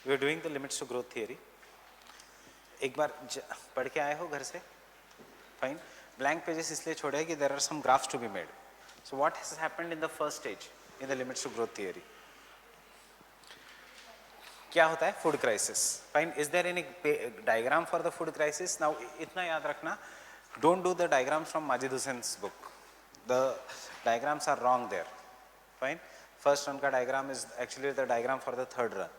We are doing the limits to growth theory. एक बार पढ़ के आए हो घर से? फाइन. ब्लैंक पेजेस इसलिए छोड़े कि there are some graphs to be made. So what has happened in the first stage in the limits to growth theory? क्या होता है? Food crisis. Fine. Is there any diagram for the food crisis? Now इतना याद रखना, don't do the diagrams from Majid Hussain's book. The diagrams are wrong there. Fine. First run का diagram is actually the diagram for the third run.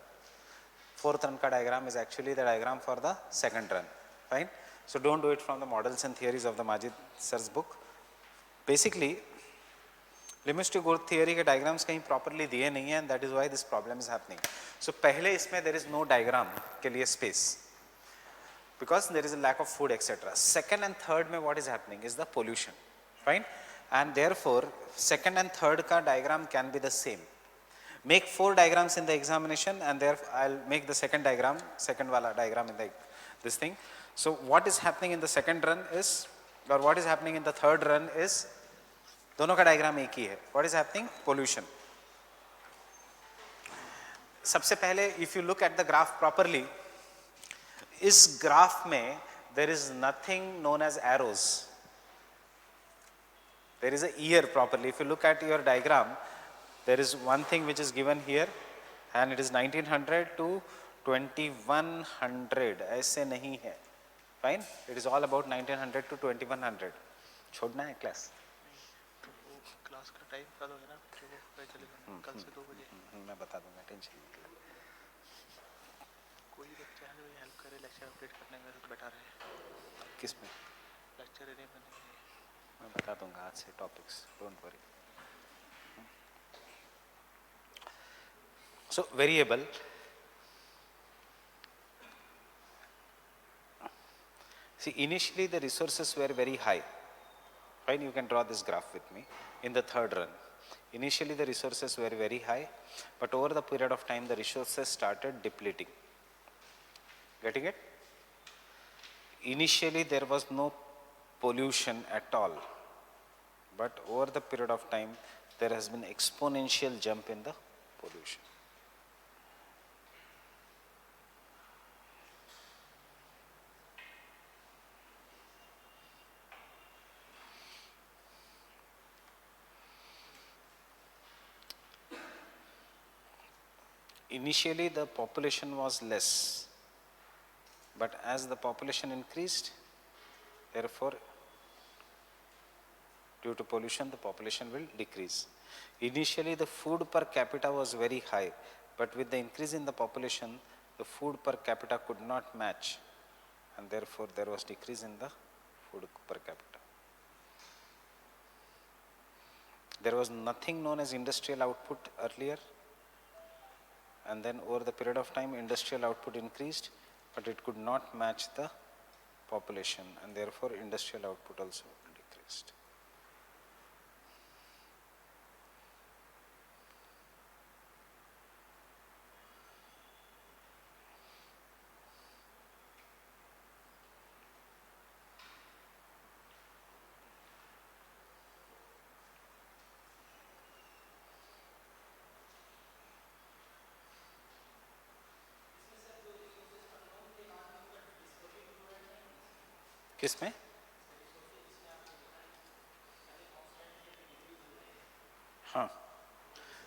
Fourth run ka diagram is actually the diagram for the second run. Fine. So don't do it from the models and theories of the Majid sir's book. Basically, limits to growth theory के diagrams कहीं properly दिए नहीं हैं, and that is why this problem is happening. So पहले इसमें there is no diagram के लिए space because there is a lack of food, etc. Second and third में what is happening is the pollution. Fine. And therefore second and third का diagram can be the same. Make 4 diagrams in the examination, and there I'll make the second diagram, second wala diagram in the this thing. So what is happening in the second run is, or what is happening in the third run is, दोनों का diagram एक ही है. What is happening? Pollution. सबसे पहले if you look at the graph properly, इस graph में there is nothing known as arrows. There is a year properly. If you look at your diagram, there is one thing which is given here, and it is 1900 to 2100. ऐसे नहीं है. Fine. It is all about 1900 to 2100. छोड़ना है class? तो वो class का time कल होगा ना, फिर वो पता चलेगा कल से 2 बजे. मैं बता दूंगा, टेंशन नहीं ले. कोई बच्चा है जो हेल्प करे लेक्चर अपडेट करने में, तो बेटर है. किस में? लेक्चर नहीं बनेंगे. मैं बता दूंगा आज से topics, don't worry. So variable, see initially the resources were very high. Fine, you can draw this graph with me. In the third run, initially the resources were very high, but over the period of time the resources started depleting. Getting it? Initially there was no pollution at all, but over the period of time there has been exponential jump in the pollution. Initially the population was less, but as the population increased, therefore due to pollution the population will decrease. Initially the food per capita was very high, but with the increase in the population the food per capita could not match, and therefore there was decrease in the food per capita. There was nothing known as industrial output earlier, and then over the period of time industrial output increased, but it could not match the population, and therefore industrial output also decreased. किसमें? हाँ,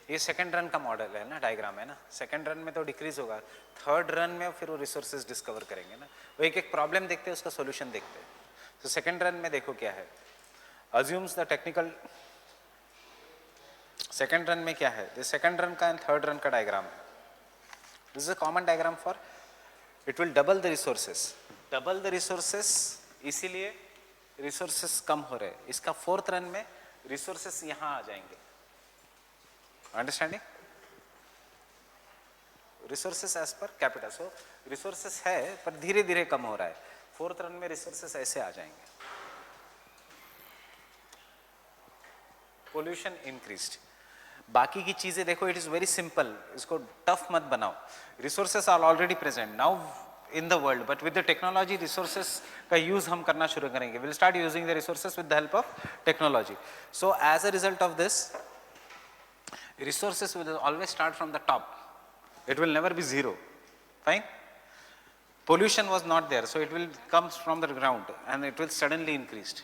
ये second run का model है ना, diagram है ना. Second run में तो डिक्रीज होगा, थर्ड रन में फिर वो रिसोर्सेज डिस्कवर करेंगे ना. वो एक एक प्रॉब्लम देखते हैं, उसका सॉल्यूशन देखते हैं. तो सेकंड रन में देखो क्या है. Assumes the technical. Second run में क्या है? दिस सेकंड रन का एंड थर्ड रन का डायग्राम है. This is a common diagram for, it will double the resources. Double the resources, इसीलिए रिसोर्सेस कम हो रहे हैं. इसका फोर्थ रन में रिसोर्सेस यहां आ जाएंगे. Understanding? Resources as per capita. So resources है पर धीरे धीरे कम हो रहा है. फोर्थ रन में रिसोर्सेस ऐसे आ जाएंगे. Pollution increased. बाकी की चीजें देखो, इट इज वेरी सिंपल, इसको टफ मत बनाओ. Resources are already present now in the world, but with the technology resources का use हम करना शुरू करेंगे. We'll start using the resources with the help of technology. So as a result of this, resources will always start from the top. It will never be zero. Fine. Pollution was not there, so it will comes from the ground and it will suddenly increased.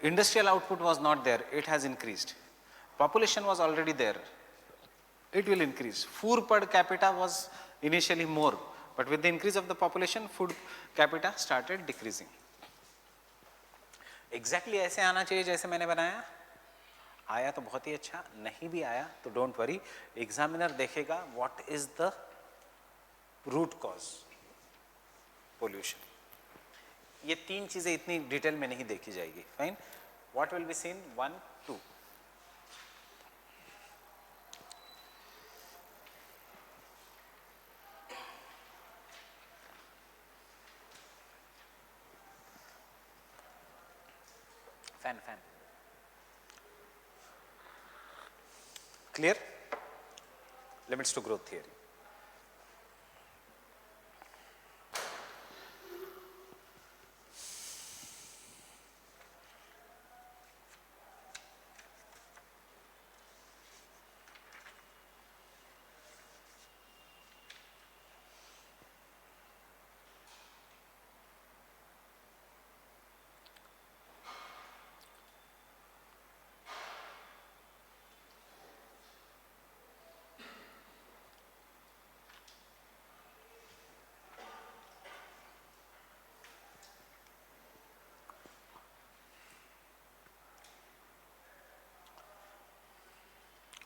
Industrial output was not there, it has increased. Population was already there, it will increase. Food per capita was initially more, but with the increase of the population, food capita started decreasing. Exactly ऐसे आना चाहिए जैसे मैंने बनाया. आया तो बहुत ही अच्छा, नहीं भी आया तो डोंट वरी, एग्जामिनर देखेगा what is the root cause. Pollution. ये तीन चीजें इतनी डिटेल में नहीं देखी जाएगी. Fine. What will be seen 1 2. fan. Clear? Limits to growth theory.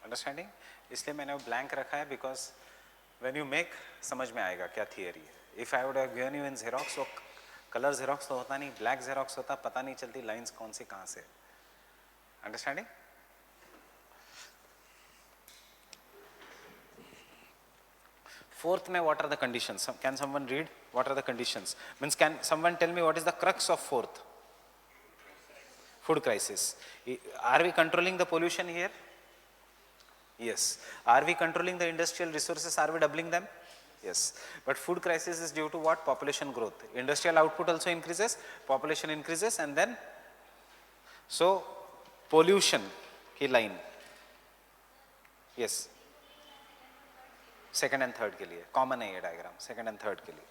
Understanding. इसलिए मैंने वो ब्लैंक रखा है बिकॉज व्हेन यू मेक समझ में आएगा क्या थियरी है. If I would have given you in xerox, वो कलर जेरोक्स तो होता नहीं, ब्लैक जेरोक्स होता, पता नहीं चलती लाइंस कौन सी कहाँ से. अंडरस्टैंडिंग. फोर्थ में what are the conditions? Can someone read what are the conditions? Means can someone tell me what is the crux of fourth? Food crisis. Are we controlling the pollution here? Yes. Are we controlling the industrial resources? Are we doubling them? Yes. But food crisis is due to what? Population growth. Industrial output also increases, population increases, and then so pollution की line. Yes. Second and third के लिए common है ये diagram. Second and third के लिए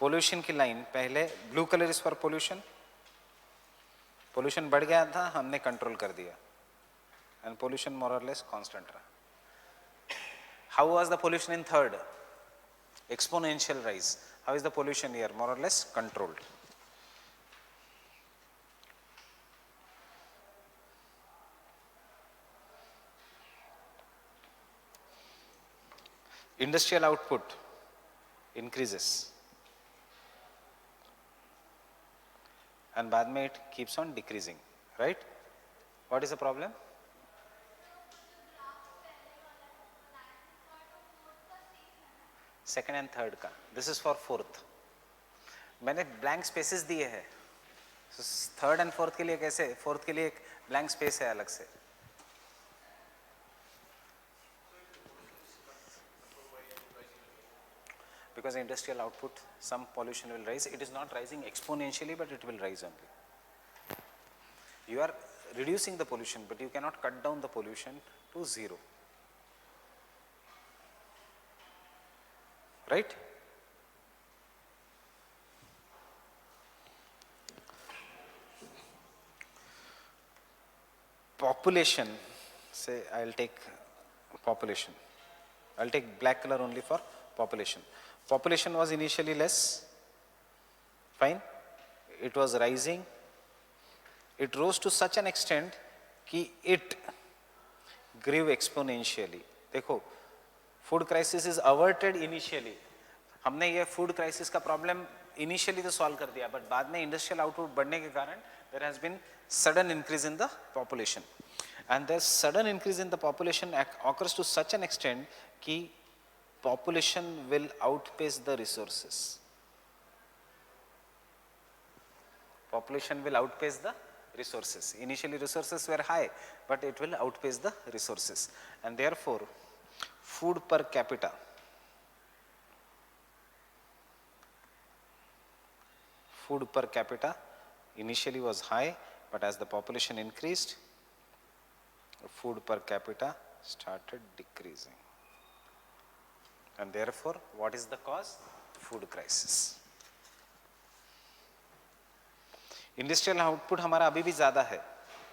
pollution की line पहले blue color is for pollution. Pollution बढ़ गया था, हमने कंट्रोल कर दिया एंड पोल्यूशन मोर और लेस कांस्टेंट रहा. How was the pollution in third? Exponential rise. How is the pollution here? More और less controlled. Industrial output increases and बाद में it keeps on decreasing, right? What is the problem? Second and third का. This is for fourth. मैंने blank spaces दिए हैं. So third and fourth के लिए कैसे? Fourth के लिए एक blank space है अलग से. Because industrial output, some pollution will rise. It is not rising exponentially, but it will rise only. You are reducing the pollution, but you cannot cut down the pollution to zero. Right? Population, say I'll take population. I'll take black color only for population. Population was initially less, fine, it was rising, it rose to such an extent कि it grew exponentially. देखो, food crisis is averted initially. हमने ये food crisis का problem initially तो solve कर दिया, but बाद में industrial output बढ़ने के कारण there has been sudden increase in the population, and this sudden increase in the population occurs to such an extent कि population will outpace the resources. Population will outpace the resources. Initially resources were high, but it will outpace the resources, and therefore food per capita initially was high, but as the population increased, food per capita started decreasing. and therefore what is the cause? Food crisis. Industrial output हमारा अभी भी ज़्यादा है,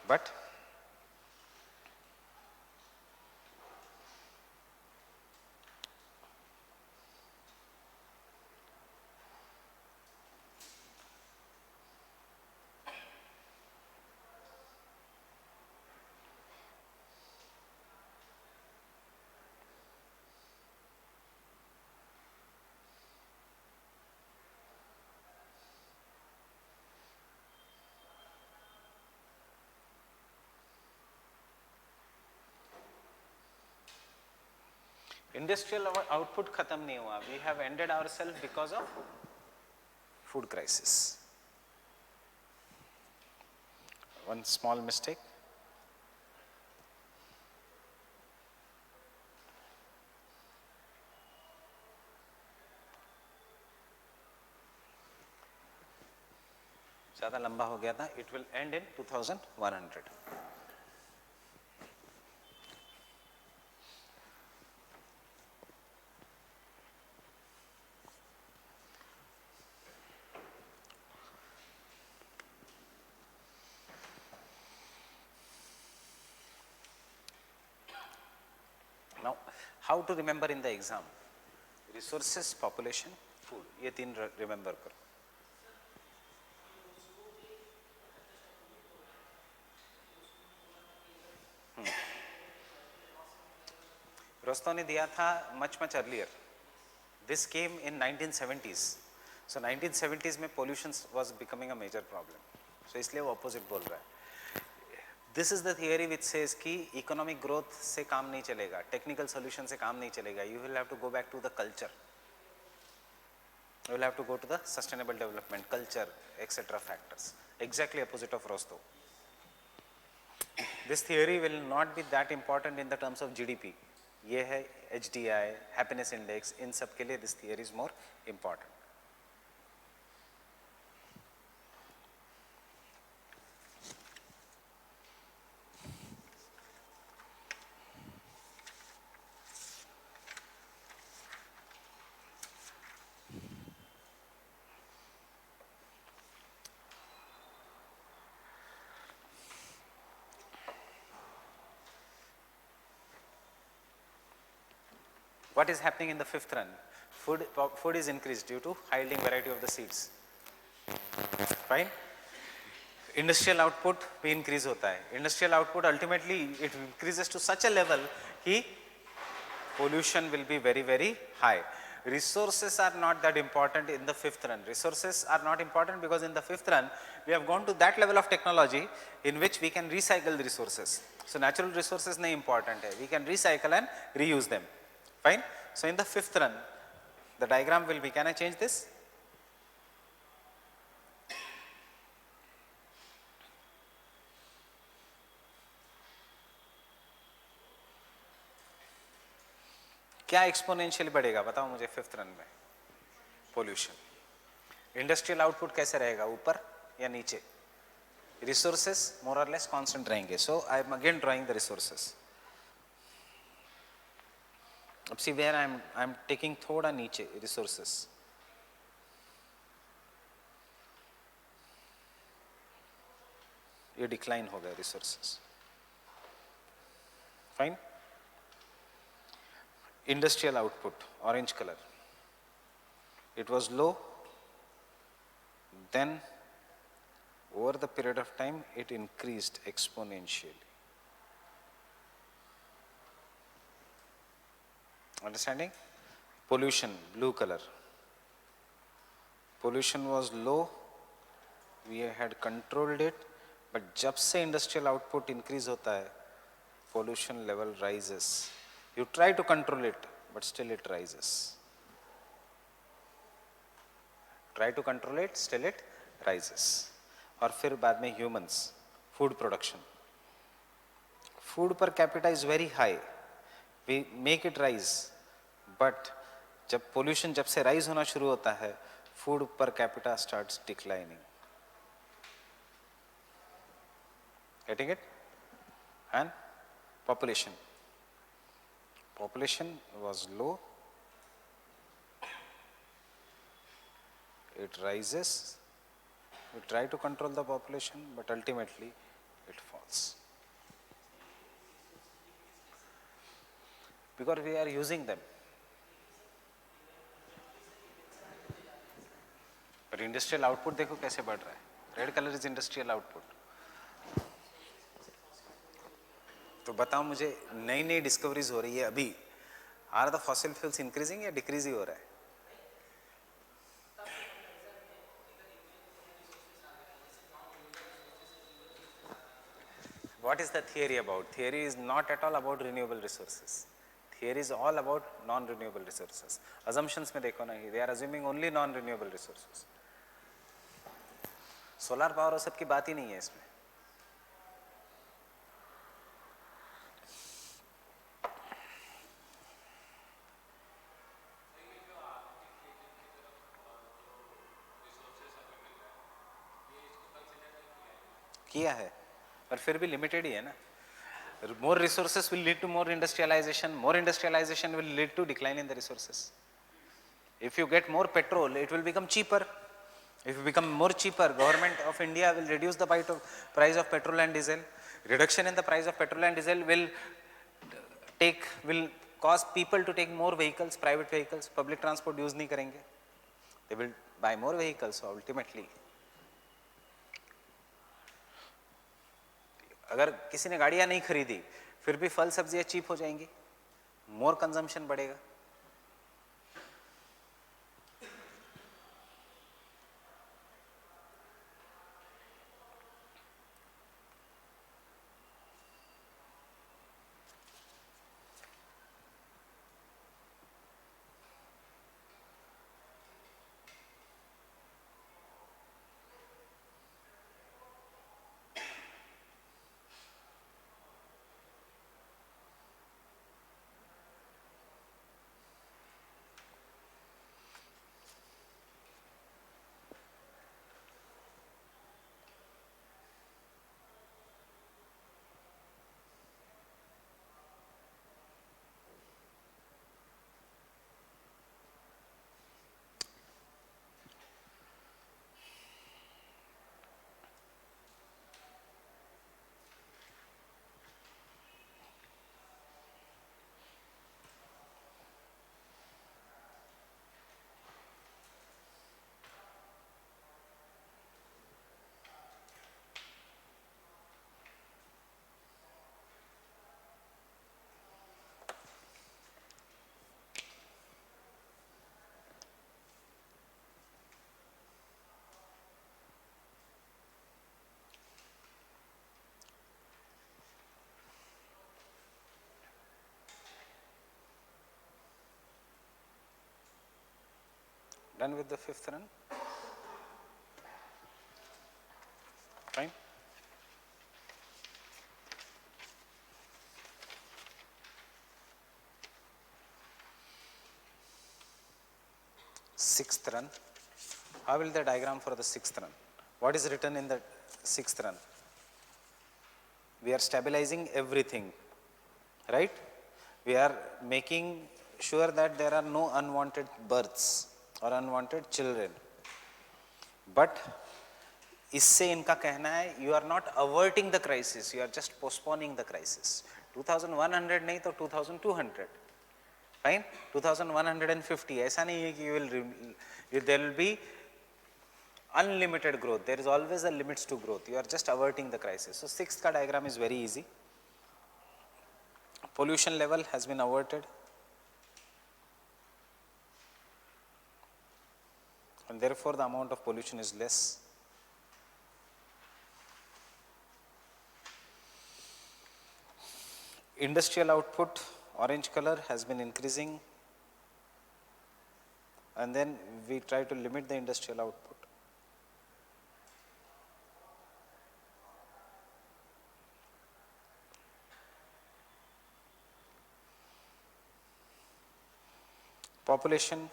but industrial output खत्म नहीं हुआ. We have ended ourselves because of food crisis. One small mistake. ज़्यादा लंबा हो गया था. It will end in 2100. Now, how to remember in the exam? Resources, population, food. ये तीन remember करो. रोस्तो ने दिया था much earlier. This came in 1970s. So 1970s में pollution was becoming a major problem. So इसलिए वो opposite बोल रहा है. This is the theory which says कि economic growth से काम नहीं चलेगा, technical solution से काम नहीं चलेगा. You will have to go back to the culture. You will have to go to the sustainable development, culture, etc. factors. Exactly opposite of Rostow. This theory will not be that important in the terms of GDP. ये है HDI, happiness index. इन सब के लिए this theory is more important. What is happening in the fifth run? Food is increased due to high yielding variety of the seeds. Fine. Industrial output भी increase होता है. Industrial output ultimately it increases to such a level कि pollution will be very high. Resources are not that important in the fifth run. Resources are not important because in the fifth run we have gone to that level of technology in which we can recycle the resources. So natural resources नहीं important है. We can recycle and reuse them. Fine. So in the fifth run, the diagram will be, can I change this? क्या exponentially बढ़ेगा बताओ मुझे fifth run में? Pollution. Industrial output कैसे रहेगा, ऊपर या नीचे? रिसोर्सेस मोर और लेस कांस्टेंट रहेंगे. So I am again drawing the resources. अब see where I am taking थोड़ा नीचे रिसोर्सेस. ये डिक्लाइन हो गया resources. Fine. Industrial output, orange color. It was low, then over the period of time it increased exponentially. Understanding? Pollution, blue color. Pollution was low, we had controlled it, but जब से industrial output increase होता है, pollution level rises. You try to control it, but still it rises. Try to control it, still it rises. और फिर बाद में humans, food production. Food per capita is very high. We make it rise, but जब pollution जब से rise होना शुरू होता है, food per capita starts declining. Getting it? And population. Population was low, it rises. We try to control the population, but ultimately it falls. Because we are using them. पर industrial output देखो कैसे बढ़ रहा है. Red colour is industrial output. तो बताओ मुझे, नई नई डिस्कवरीज हो रही है अभी. Are the fossil fuels increasing या डिक्रीज ही हो रहा है? What is the theory about? Theory is not at all about renewable resources. Theory is all about non-renewable resources. Assumptions में देखो ना, they are assuming only non-renewable resources. Solar power और सब की बात ही नहीं है इसमें. किया है, पर फिर भी लिमिटेड ही है ना. More resources will lead to more industrialization. More industrialization will lead to decline in the resources. If you get more petrol, it will become cheaper. If it become more cheaper, government of India will reduce the price of petrol and diesel. Reduction in the price of petrol and diesel will cause people to take more vehicles, private vehicles. Public transport use नहीं करेंगे. They will buy more vehicles. So ultimately, अगर किसी ने गाड़ियां नहीं खरीदी, फिर भी फल सब्जियां चीप हो जाएंगी. मोर कंजम्पशन बढ़ेगा. Done with the fifth run? Fine. Sixth run. How will the diagram for the sixth run? What is written in the sixth run? We are stabilizing everything, right? We are making sure that there are no unwanted births or unwanted children. But इससे इनका कहना है, you are not averting the crisis, you are just postponing the crisis. 2100 नहीं तो 2200. Fine? 2150. ऐसा नहीं है कि there will be unlimited growth. There is always a limits to growth. You are just averting the crisis. So sixth ka diagram is very easy. Pollution level has been averted. And therefore the amount of pollution is less. Industrial output, orange color, has been increasing, and then we try to limit the industrial output. Population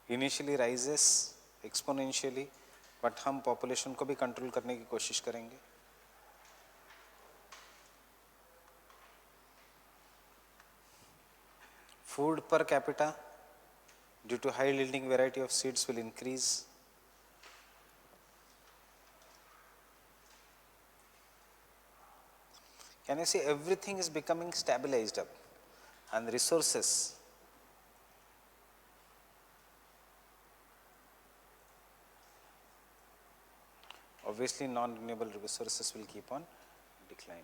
initially rises exponentially, but हम population को भी control करने की कोशिश करेंगे. Food per capita Due to high yielding variety of seeds will increase. Can you see everything is becoming stabilized up, and resources obviously non-renewable resources will keep on declining.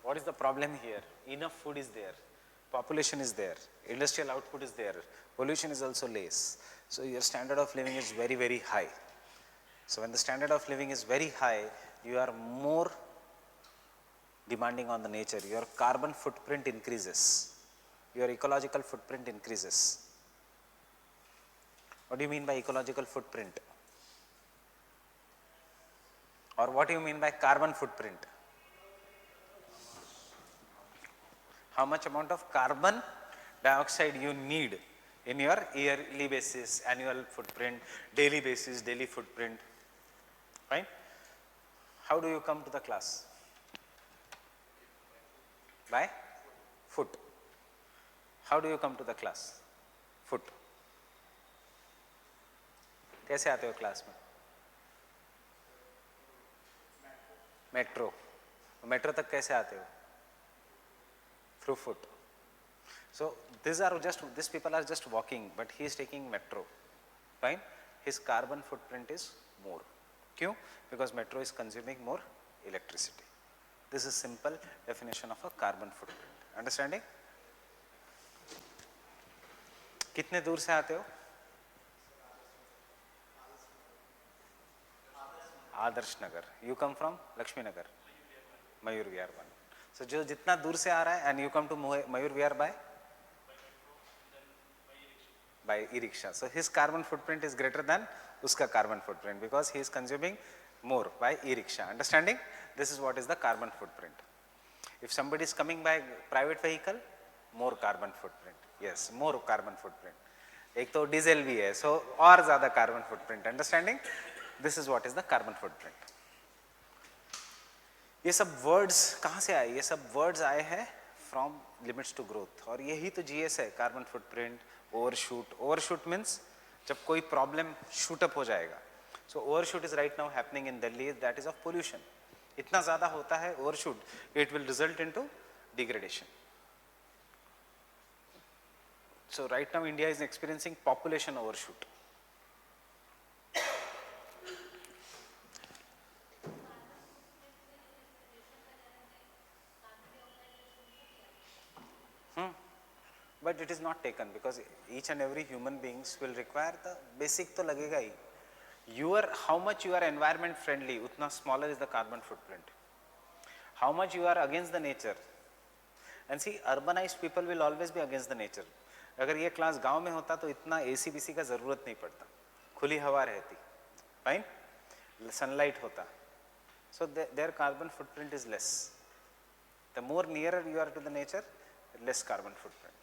What is the problem here? Enough food is there, population is there, industrial output is there, pollution is also less. So your standard of living is very, very high. So when the standard of living is very high, you are more demanding on the nature. Your carbon footprint increases, your ecological footprint increases. What do you mean by ecological footprint? Or what do you mean by carbon footprint? How much amount of carbon dioxide you need in your yearly basis, annual footprint, daily basis, daily footprint, right? How do you come to the class? By foot. How do you come to the class? Foot. कैसे आते हो class में? Metro. Metro तक कैसे आते हो? Through foot. So these people are just walking, but he is taking metro. Fine? His carbon footprint is more. क्यों? Because metro is consuming more electricity. This is simple definition of a carbon footprint. Understanding? कितने दूर से आते हो? Adarsh Nagar. You come from Lakshmi Nagar, Mayur Vihar 1. So जो जितना दूर से आ रहा है, and you come to Mayur Vihar by e-rickshaw. So his carbon footprint is greater than uska carbon footprint because he is consuming more by e-rickshaw. Understanding? This is what is the carbon footprint. If somebody is coming by private vehicle, more carbon footprint. Yes, more carbon footprint. एक तो diesel भी है, so और ज़्यादा carbon footprint. Understanding? This is what is the carbon footprint. ये सब words कहाँ से आए? ये सब वर्ड्स आए हैं फ्रॉम लिमिट्स टू ग्रोथ, और यही तो जीएस है. Carbon footprint, overshoot. Overshoot means जब कोई प्रॉब्लम शूट अप हो जाएगा. So overshoot is right now happening in Delhi, that is of pollution. इतना ज़्यादा होता है overshoot, it will result in to degradation. So right now India is experiencing population overshoot. But it is not taken because each and every human beings will require the basic तो लगेगा ही. How much you are environment friendly, उतना smaller is the carbon footprint. How much you are against the nature. And see, urbanized people will always be against the nature. अगर ये class गांव में होता तो इतना AC BC का ज़रूरत नहीं पड़ता, खुली हवा रहती, fine, sunlight होता. So their carbon footprint is less. The more nearer you are to the nature, less carbon footprint.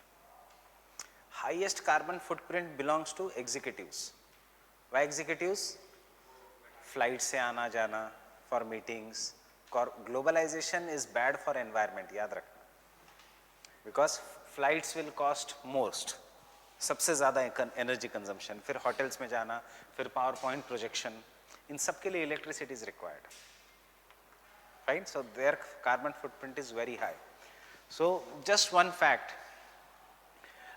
Highest carbon footprint belongs to executives. Why executives? Flight से आना जाना, for meetings. Globalization is bad for environment, याद रखना. Because flights will cost most. सबसे ज़्यादा energy consumption. फिर hotels में जाना, फिर PowerPoint projection. इन सब के लिए electricity is required. Right? So their carbon footprint is very high. So just one fact.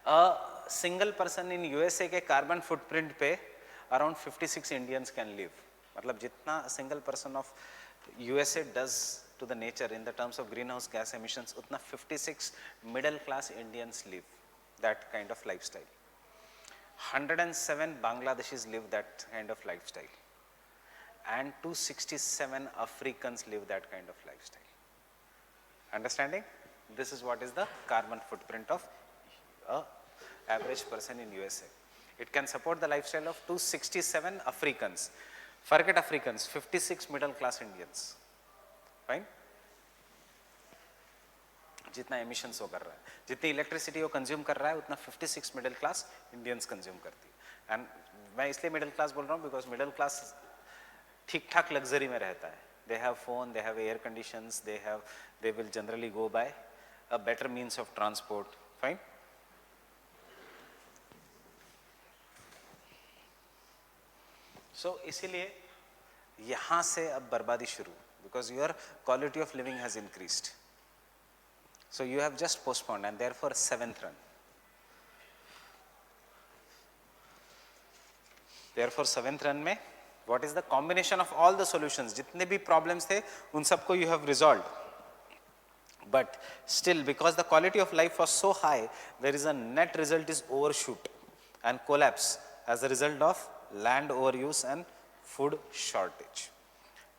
A single person in USA के carbon footprint पे around 56 Indians can live. मतलब जितना a single person of USA does to the nature in the terms of greenhouse gas emissions, उतना 56 middle class Indians live that kind of lifestyle. 107 Bangladeshis live that kind of lifestyle, and 267 Africans live that kind of lifestyle. Understanding? This is what is the carbon footprint of a average person in USA. It can support the lifestyle of 267 Africans. Forget Africans, 56 middle class Indians. Fine? जितना emissions वो कर रहा है, जितनी electricity वो consume कर रहा है, उतना 56 middle class Indians consume करती है. And मैं इसलिए middle class बोल रहा हूँ because middle class ठीक ठाक luxury में रहता है. They have phone, they have air conditions, they will generally go by a better means of transport. Fine. So इसीलिए यहाँ से अब बर्बादी शुरू, because your quality of living has increased. So you have just postponed, and therefore seventh run. Therefore seventh run में what is the combination of all the solutions? जितने भी problems थे उन सबको you have resolved. But still, because the quality of life was so high, there is a net result is overshoot and collapse as a result of land overuse and food shortage.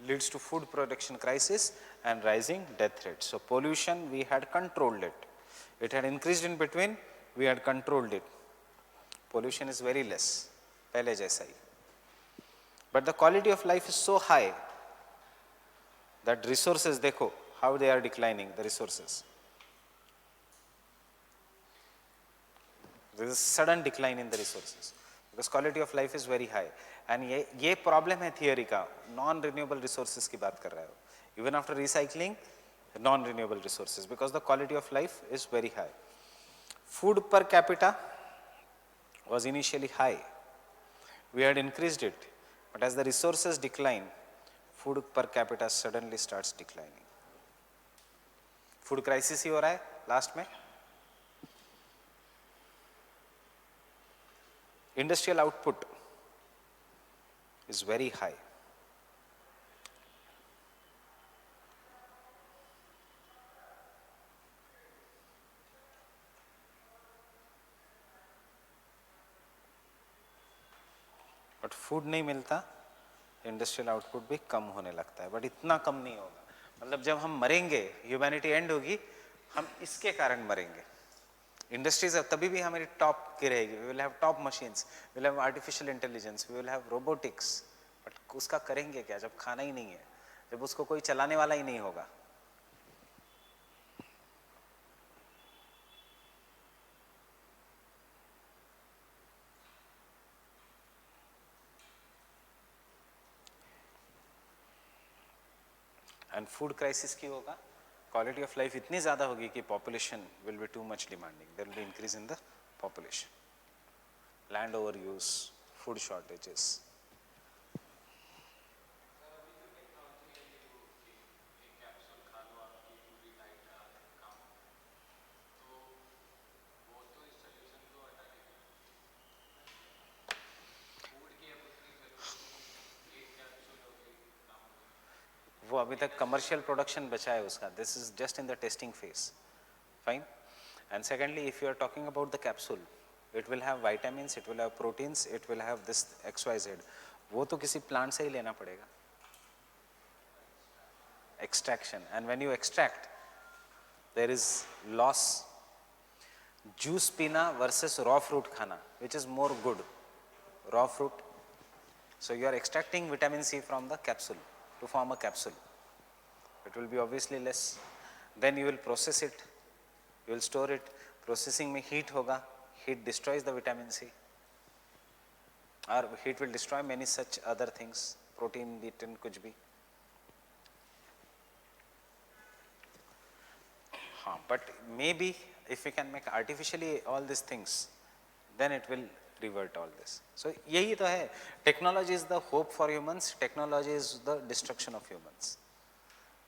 Leads to food production crisis and rising death rates. So pollution, we had controlled it. It had increased in between, we had controlled it. Pollution is very less, पहले जैसा ही. But the quality of life is so high that resources, देखो how they are declining, the resources. There is a sudden decline in the resources because quality of life is very high. And ये problem है theory का, non-renewable resources की बात कर रहा है. Even after recycling, non-renewable resources, because the quality of life is very high. Food per capita was initially high. We had increased it, but as the resources decline, food per capita suddenly starts declining. Food crisis ही हो रहा है last में. Industrial output is very high. But food नहीं मिलता, industrial output भी कम होने लगता है. बट इतना कम नहीं होगा, मतलब जब हम मरेंगे, ह्यूमैनिटी एंड होगी, हम इसके कारण मरेंगे. इंडस्ट्रीज तभी भी हमारी टॉप की रहेगी. We will have top machines, we will have artificial intelligence, we will have robotics. But उसका करेंगे क्या जब खाना ही नहीं है, जब उसको कोई चलाने वाला ही नहीं होगा. एंड फूड क्राइसिस क्यों होगा? क्वालिटी ऑफ लाइफ इतनी ज़्यादा होगी कि population will be too much demanding. There will be increase in the population, land over use, food shortages. वो अभी तक कमर्शियल प्रोडक्शन बचा है उसका. This is just in the testing phase. Fine. And secondly, if you are talking about the capsule, it will have vitamins, it will have proteins, it will have this XYZ. वो तो किसी plant से ही लेना पड़ेगा. Extraction, and when you extract there is loss. Juice पीना versus raw fruit खाना, which is more good? Raw fruit. So you are extracting vitamin C from the capsule to form a capsule. It will be obviously less. Then you will process it, you will store it. Processing में heat होगा, heat destroys the vitamin C, or heat will destroy many such other things, protein, gluten, कुछ भी. हाँ, but maybe if we can make artificially all these things, then it will revert all this. So यही तो है. Technology is the hope for humans, technology is the destruction of humans.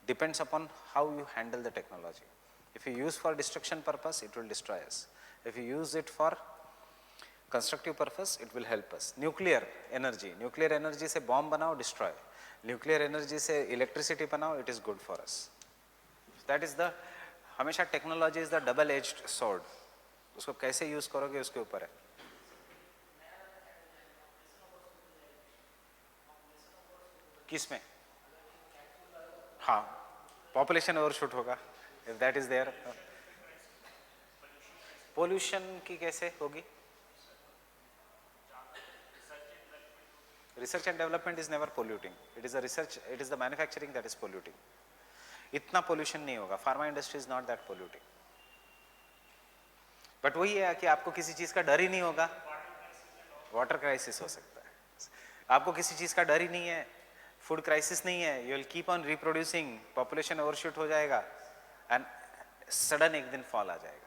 Depends upon how you handle the technology. If you use for destruction purpose, it will destroy us. If you use it for constructive purpose, it will help us. Nuclear energy से bomb बनाओ, destroy. Nuclear energy से electricity बनाओ, it is good for us. That is the, हमेशा technology is the double-edged sword. उसको कैसे use करोगे उसके ऊपर है. किसमें? हाँ, पॉपुलेशन ओवरशूट होगा. If that is there. Pollution की कैसे होगी? Research and development is never polluting. It is the research, it is the manufacturing that is polluting. इतना पोल्यूशन नहीं होगा. Pharma industry is not that polluting. But वही है कि आपको किसी चीज का डर ही नहीं होगा. वाटर क्राइसिस हो सकता है. आपको किसी चीज का डर ही नहीं है, फूड क्राइसिस नहीं है, you will keep on reproducing, population overshoot हो जाएगा. एंड सडन एक दिन फॉल आ जाएगा.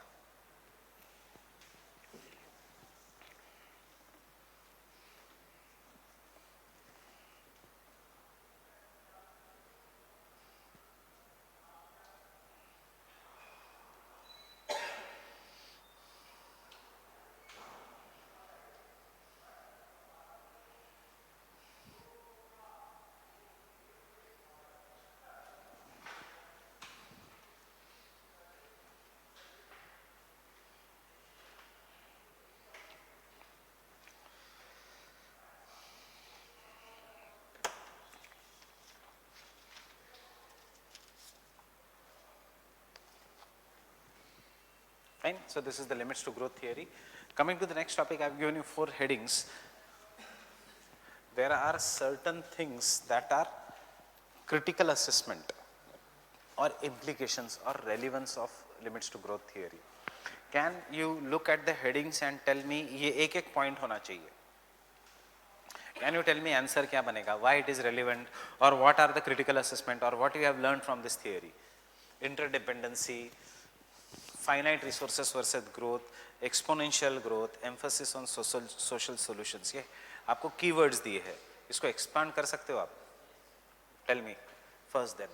Fine. So this is the limits to growth theory. Coming to the next topic, I have given you 4 headings. There are certain things that are critical assessment or implications or relevance of limits to growth theory. Can you look at the headings and tell me ये एक एक point होना चाहिए? Can you tell me answer क्या बनेगा? Why it is relevant, or what are the critical assessment, or what you have learned from this theory? Interdependency, finite resources versus growth, exponential growth, emphasis on social solutions. ये आपको keywords दिए हैं, इसको expand कर सकते हो आप? Tell me first then.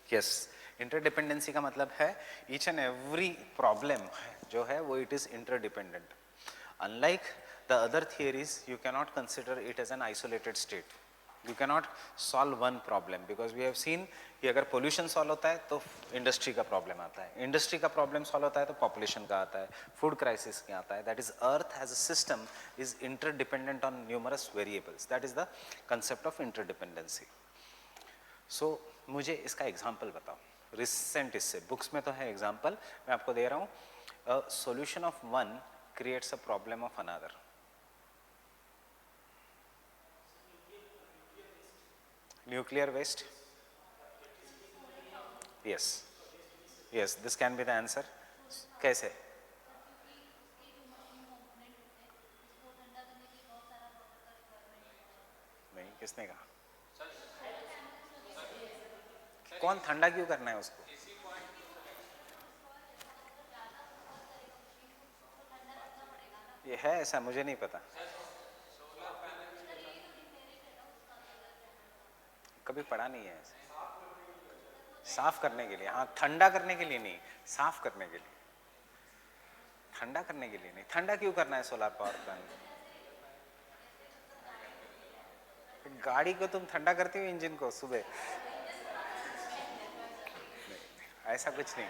Yes, interdependency का मतलब है each and every problem जो है वो it is interdependent. Unlike the other theories, you cannot consider it as an isolated state. You cannot solve one problem, because we have seen कि अगर pollution solve होता है तो industry का problem आता है, industry का problem solve होता है तो population का आता है, food crisis का आता है. That is, earth as a system is interdependent on numerous variables. That is the concept of interdependency. So मुझे इसका example बताओ, recent इससे, books में तो है example, मैं आपको दे रहा हूँ. A solution of one creates a problem of another. Nuclear waste? Yes. Yes, this can be the answer. कैसे? नहीं, किसने कहा? कौन ठंडा क्यों करना है उसको? ये है ऐसा, मुझे नहीं पता, कभी पढ़ा नहीं है ऐसे. साफ करने के लिए, हाँ, ठंडा करने के लिए नहीं, साफ करने के लिए. ठंडा करने के लिए नहीं. ठंडा क्यों करना है सोलर पावर प्लांट? गाड़ी को तुम ठंडा करते हो, इंजन को सुबह? ऐसा कुछ नहीं.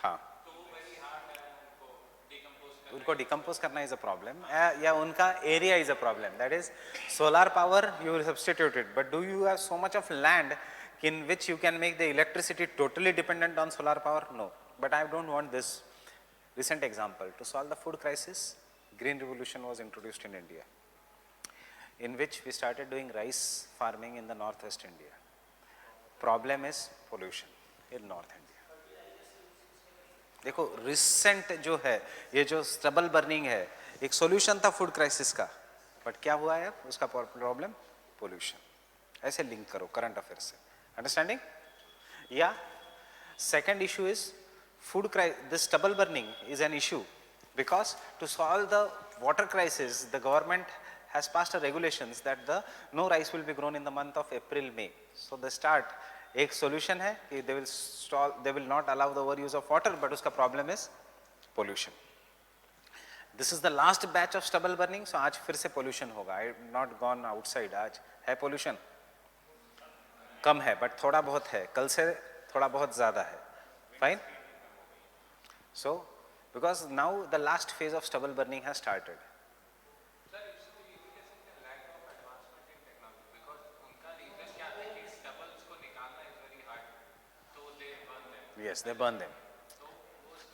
हाँ, उनको डिकम्पोज करना इज अ प्रॉब्लम, या उनका area is a problem. That is, solar power you will substitute it, but do you have so much of land in which you can make the electricity totally dependent on solar power? No. But I don't want this. Recent example, to solve the food crisis, green revolution was introduced in India, in which we started doing rice farming in the northwest India. Problem is pollution in North India. देखो, recent जो है ये जो stubble burning है, एक solution था food crisis का, but क्या हुआ है उसका प्रॉब्लम? पोल्यूशन. ऐसे लिंक करो करंट अफेयर से. अंडरस्टैंडिंग? या second issue is food crisis. This stubble burning is an issue because to solve the water crisis, the government has passed a regulations that the no rice will be grown in the month of April, May. So they start, एक solution है कि they will not allow the overuse of water, but उसका problem is pollution. This is the last batch of stubble burning, so आज फिर से pollution होगा. I have not gone outside. आज है pollution, कम है but थोड़ा बहुत है, कल से थोड़ा बहुत ज़्यादा है. Fine. So, because now the last phase of stubble burning has started. Sir, इसको ये भी कह सकते हैं lack of advancement in technology, because उनका reason क्या था कि stubbles को निकालना is very hard, so they burn them. Yes, they burn them.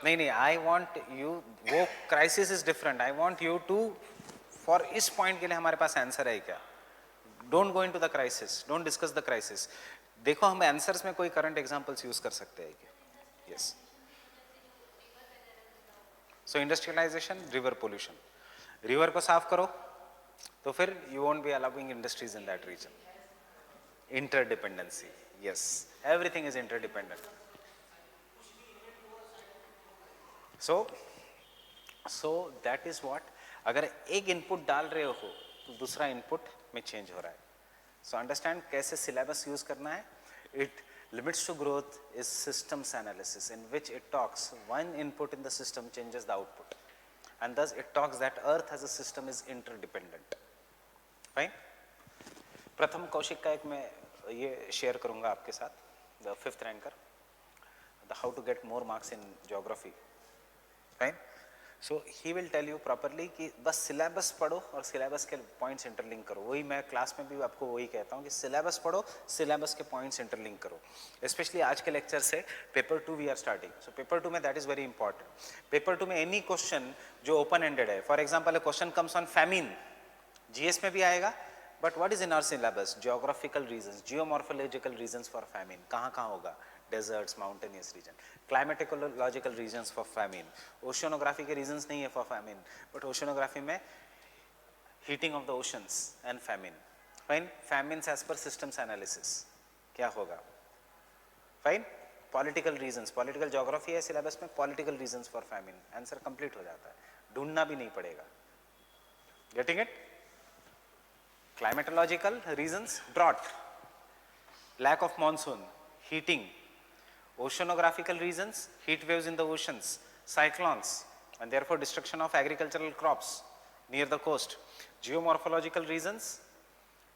नहीं नहीं, I want you, वो crisis is different. I want you to, for इस point के लिए हमारे पास answer है क्या? Don't go into the crisis. Don't discuss the crisis. देखो हम आंसर्स में कोई करंट एग्जांपल्स यूज कर सकते हैं क्या? Yes. So industrialisation, river pollution. River को साफ करो तो फिर you won't be allowing industries in that region. Interdependency, yes, everything is interdependent. So that is what. अगर एक इनपुट डाल रहे हो तो दूसरा इनपुट में चेंज हो रहा है. सो अंडरस्टैंड कैसे सिलेबस यूज करना है. It limits to growth is systems analysis, in which it talks one input in the system changes the output, and thus it talks that earth as a system is interdependent. Fine. प्रथम कौशिक का एक मैं ये share करूंगा आपके साथ, the 5th ranker, the how to get more marks in geography. Fine. So he will tell you properly कि बस सिलेबस पढ़ो और सिलेबस के पॉइंट्स इंटरलिंक करो. वही मैं क्लास में भी आपको वही कहता हूँ कि सिलेबस पढ़ो, सिलेबस के पॉइंट्स इंटरलिंक करो. स्पेशली आज के लेक्चर से paper 2 we are starting. So paper 2 में that is very important. Paper 2 में एनी क्वेश्चन जो ओपन एंडेड है, for example a question comes on famine, GS में भी आएगा, but what is in our syllabus? Geographical reasons, geomorphological reasons for famine. कहाँ कहाँ होगा? Deserts, mountainous region. Climatological reasons for famine. Oceanography के reasons नहीं है फॉर फैमिन, बट ओशियोनोग्राफी में heating of the oceans and famine. Fine. Famines as per systems analysis क्या होगा? Fine. Political reasons, political geography है सिलेबस में, political reasons for famine. Answer complete हो जाता है, ढूंढना भी नहीं पड़ेगा. Getting it? Climatological reasons, drought, lack of monsoon, heating. Oceanographical reasons, heat waves in the oceans, cyclones, and therefore destruction of agricultural crops near the coast. Geomorphological reasons,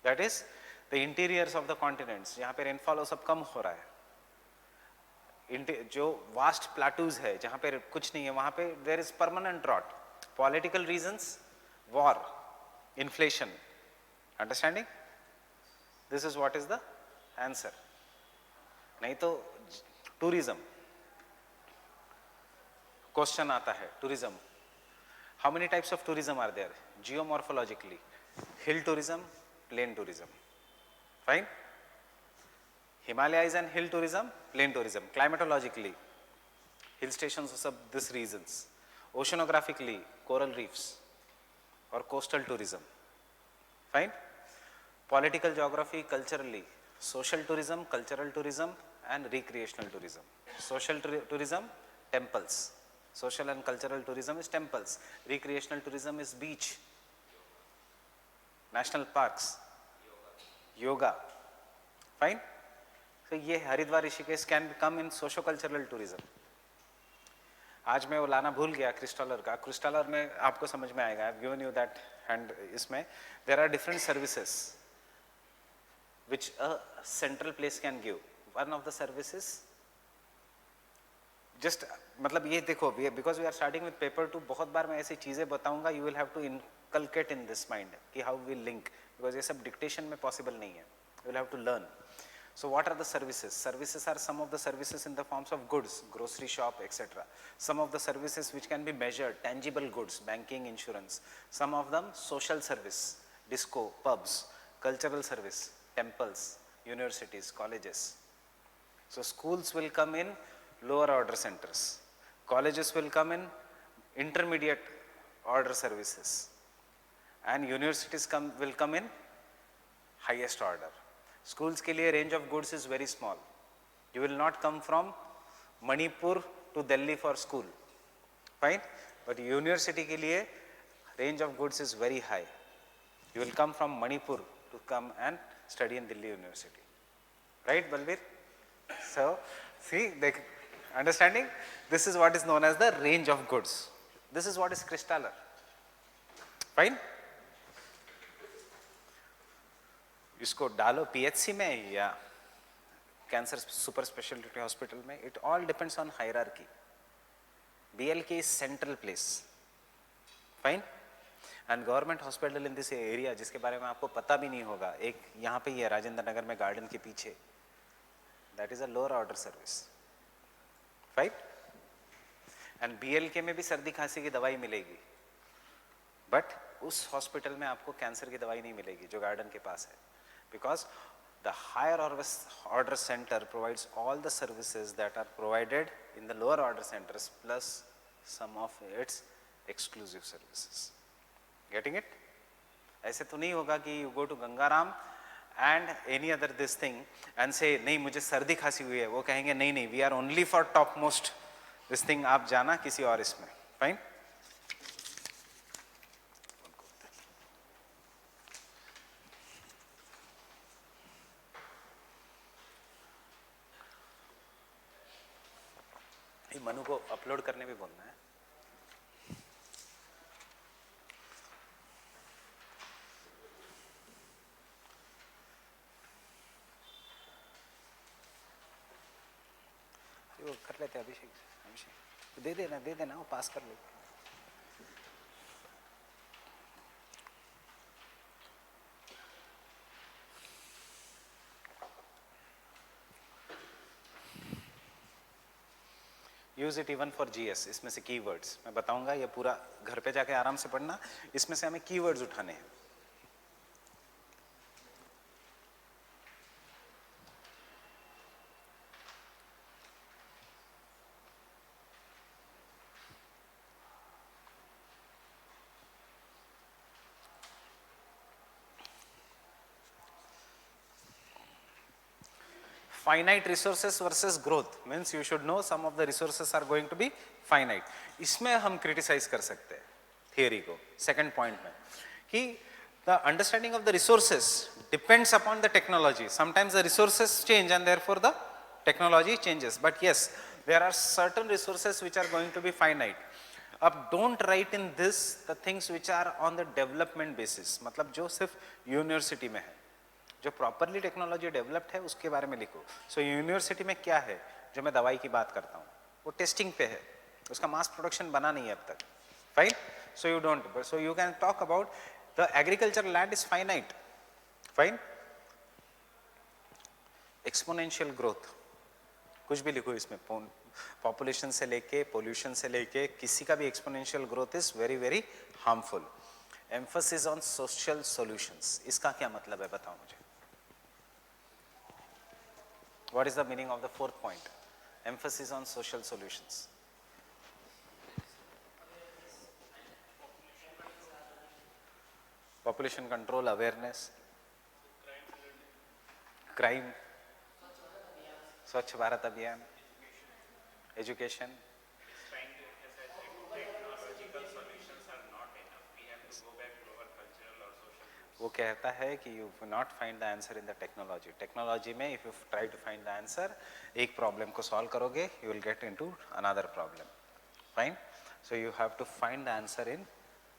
that is the interiors of the continents, जहाँ पे rainfall सब कम हो रहा है. जो vast plateaus है जहाँ पे कुछ नहीं है, वहाँ पे there is permanent drought. Political reasons, war, inflation. Understanding? This is what is the answer. नहीं तो tourism. Question आता है tourism. How many types of tourism are there? Geomorphologically, hill tourism, plain tourism. Fine. Himalayas and hill tourism, plain tourism. Climatologically, hill stations of these regions. Oceanographically, coral reefs or coastal tourism. Fine. Political geography, culturally, social tourism, cultural tourism, and recreational tourism. Social tourism, temples. Social and cultural tourism is temples. Recreational tourism is beach, national parks, yoga. Fine. So ये Haridwar Rishikesh can come in socio-cultural tourism. आज मैं वो लाना भूल गया क्रिस्टॉलर का. क्रिस्टॉलर में आपको समझ में आएगा. I've given you that, and इसमें there are different services which a central place can give. One of the services, just मतलब ये देखो, because we are starting with paper 2, बहुत बार मैं ऐसी चीजें बताऊंगा, you will have to inculcate in this mind कि how we link, because ये सब dictation में possible नहीं है. You will have to learn. So what are the services? Services are some of the services in the forms of goods, grocery shop, etc. Some of the services which can be measured, tangible goods, banking, insurance. Some of them social service, disco, pubs, cultural service, temples, universities, colleges. So schools will come in lower order centers. Colleges will come in intermediate order services. And universities will come in highest order. Schools के लिए range of goods is very small. You will not come from Manipur to Delhi for school. Fine? But university के लिए range of goods is very high. You will come from Manipur to come and study in Delhi University. Right, Balbir? So, see, understanding? This is what is known as the range of goods. This is what is cristallar. Fine? इसको डालो PHC में या cancer super speciality hospital में, it all depends on hierarchy. BLK is central place. Fine. And government hospital in this area, जिसके बारे में आपको पता भी नहीं होगा, एक यहाँ पे ही है राजेंद्र नगर में गार्डन के पीछे, that is a lower order service. Fine. And BLK में भी सर्दी खांसी की दवाई मिलेगी, बट उस हॉस्पिटल में आपको कैंसर की दवाई नहीं मिलेगी जो गार्डन के पास है, because The higher order center provides all the services that are provided in the lower order centers plus some of its exclusive services. Getting it? ऐसे तो नहीं होगा कि you go to Gangaram and any other this thing and say नहीं मुझे सर्दी खांसी हुई है, वो कहेंगे नहीं नहीं we are only for topmost this thing, आप जाना किसी और इसमें. Fine? ये मनु को अपलोड करने भी बोलना है. वो कर लेते अभिषेक दे देना वो पास कर लेते. Use it even for GS. इसमें से कीवर्ड्स मैं बताऊंगा, ये पूरा घर पे जाके आराम से पढ़ना. इसमें से हमें कीवर्ड्स उठाने हैं. Finite resources versus growth means you should know some of the resources are going to be finite. इसमें हम criticize कर सकते हैं theory को. Second point में कि the understanding of the resources depends upon the technology. Sometimes the resources change and therefore the technology changes. But yes, there are certain resources which are going to be finite. अब don't write in this the things which are on the development basis. मतलब जो सिर्फ university में है, जो properly technology developed है उसके बारे में लिखो. सो यूनिवर्सिटी में क्या है, जो मैं दवाई की बात करता हूँ वो टेस्टिंग पे है, उसका मास प्रोडक्शन बना नहीं है अब तक. Fine. So you don't, so you can talk about the agriculture land is finite. Fine. Exponential growth कुछ भी लिखो इसमें, पॉपुलेशन से लेके पोल्यूशन से लेके किसी का भी exponential growth is very very harmful. Emphasis on social solutions, इसका क्या मतलब है बताओ मुझे. What is the meaning of the fourth point? Emphasis on social solutions. Population control, awareness, crime, Swachh Bharat Abhiyan, education. Trying to emphasize that technological solutions are not enough. We have to go back to our cultural or social roots. वो कहता है कि you will not find the answer in the technology. Technology में if you try to find the answer, एक problem को solve करोगे, you will get into another problem. Fine? So you have to find the answer in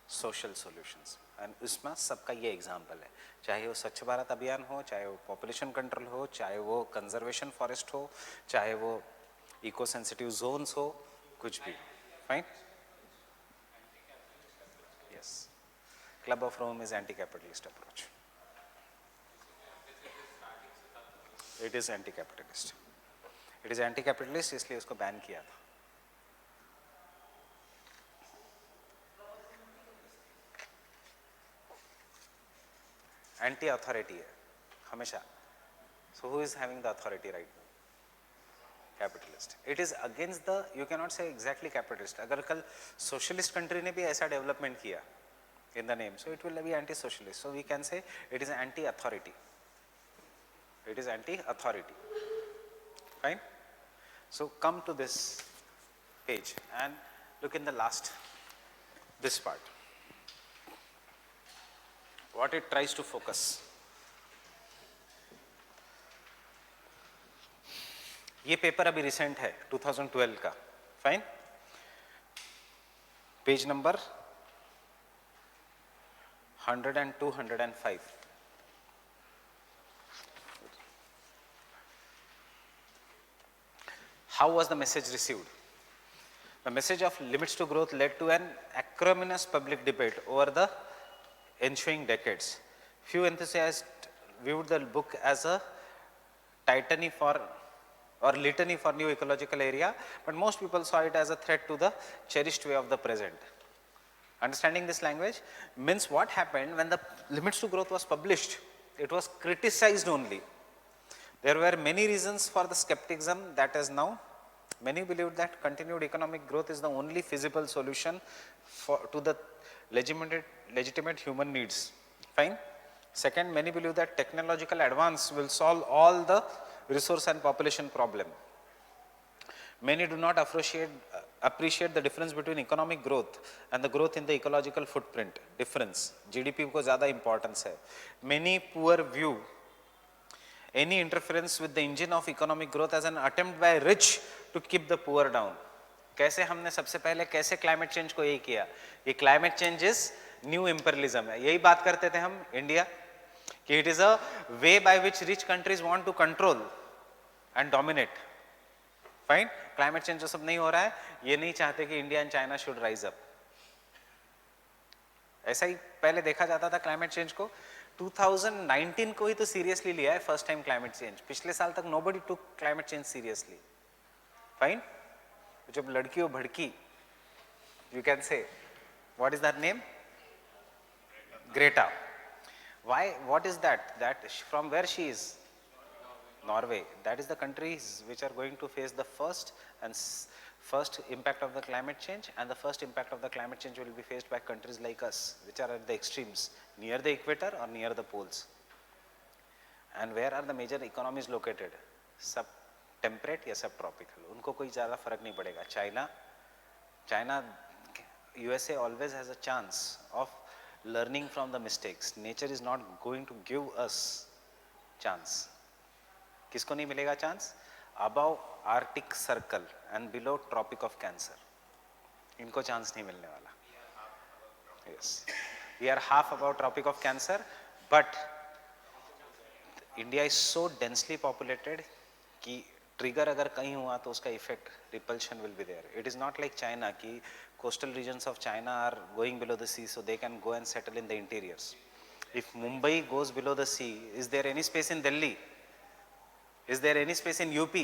social solutions. And उसमें सबका ये example है. चाहे वो स्वच्छ भारत अभियान हो, चाहे वो population control हो, चाहे वो conservation forest हो, चाहे वो eco sensitive zones हो, कुछ भी. Fine? Yes. Club of Rome is anti-capitalist approach. It is anti-capitalist. It is anti-capitalist, इसलिए उसको बैन किया था. Anti-authority है हमेशा. So who is having the authority right now? Capitalist. It is against the, you cannot say exactly capitalist. अगर कल socialist country ने भी ऐसा development किया in the name, so it will be anti-socialist. So we can say it is anti-authority. It is anti-authority. Fine. So come to this page and look in the last, this part. What it tries to focus. ये paper अभी recent है 2012 का. Fine. Page number 102, 105. How was the message received? The message of limits to growth led to an acrimonious public debate over the ensuing decades. Few enthusiasts viewed the book as a litany for new ecological area, but most people saw it as a threat to the cherished way of the present. Understanding this language means what happened when the limits to growth was published, it was criticized only. There were many reasons for the skepticism that is now. Many believed that continued economic growth is the only feasible solution to the legitimate human needs. Fine. Second, many believe that technological advance will solve all the resource and population problem. Many do not appreciate the difference between economic growth and the growth in the ecological footprint. Difference. GDP को ज़्यादा importance है. Many poor view any interference with the engine of economic growth as an attempt by rich to keep the poor down. कैसे हमने सबसे पहले कैसे climate change को यही किया? ये climate change is new imperialism है. यही बात करते थे हम इंडिया कि it is a way by which rich countries want to control and dominate. Fine? Climate change जो सब नहीं हो रहा है, ये नहीं चाहते कि India and China should rise up. ऐसा ही पहले देखा जाता था क्लाइमेट चेंज को. 2019 को ही तो सीरियसली लिया है फर्स्ट टाइम क्लाइमेट चेंज. पिछले साल तक nobody took climate change seriously. Fine. जब लड़की हो भड़की, you can say what is that name? Greta. Why? What is that? That from where she is? Norway. That is the countries which are going to face the first impact of the climate change, and the first impact of the climate change will be faced by countries like us, which are at the extremes, near the equator or near the poles. And where are the major economies located? Sub-temperate या sub-tropical. उनको कोई ज़्यादा फर्क नहीं पड़ेगा. China, USA always has a chance of learning from the mistakes. Nature is not going to give us chance. किसको नहीं मिलेगा chance? Above arctic circle and below tropic of cancer, इनको चांस नहीं मिलने वाला. Yes, we are half above tropic of cancer, but India is so densely populated कि trigger अगर कहीं हुआ तो उसका effect repulsion will be there. It is not like China कि coastal regions of China are going below the sea, so they can go and settle in the interiors. If Mumbai goes below the sea, is there any space in Delhi? Is there any space in UP?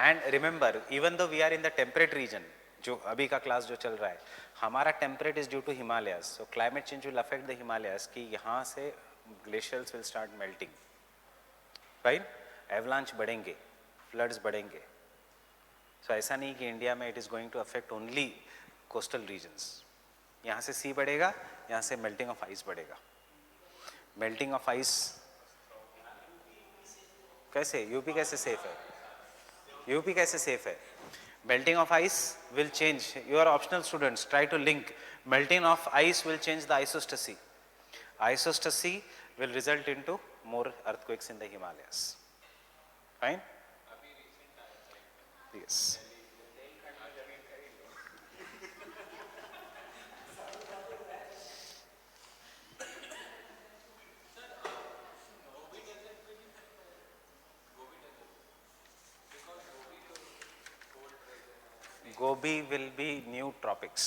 And remember, even though we are in the temperate region, जो अभी का class जो चल रहा है, हमारा temperate is due to Himalayas. So climate change will affect the Himalayas कि यहाँ से glaciers will start melting. Fine? Avalanche बढ़ेंगे, floods बढ़ेंगे. So ऐसा नहीं कि इंडिया में it is going to affect only coastal regions. यहाँ से सी बढ़ेगा, यहाँ से मेल्टिंग ऑफ आइस बढ़ेगा. मेल्टिंग ऑफ आइस कैसे? यूपी कैसे सेफ है? यूपी कैसे सेफ है? Melting of ice will change. You are optional students, try to link. Melting of ice will change the isostasy. Isostasy will result into more earthquakes in the Himalayas. Fine? Yes. Gobi will be new tropics.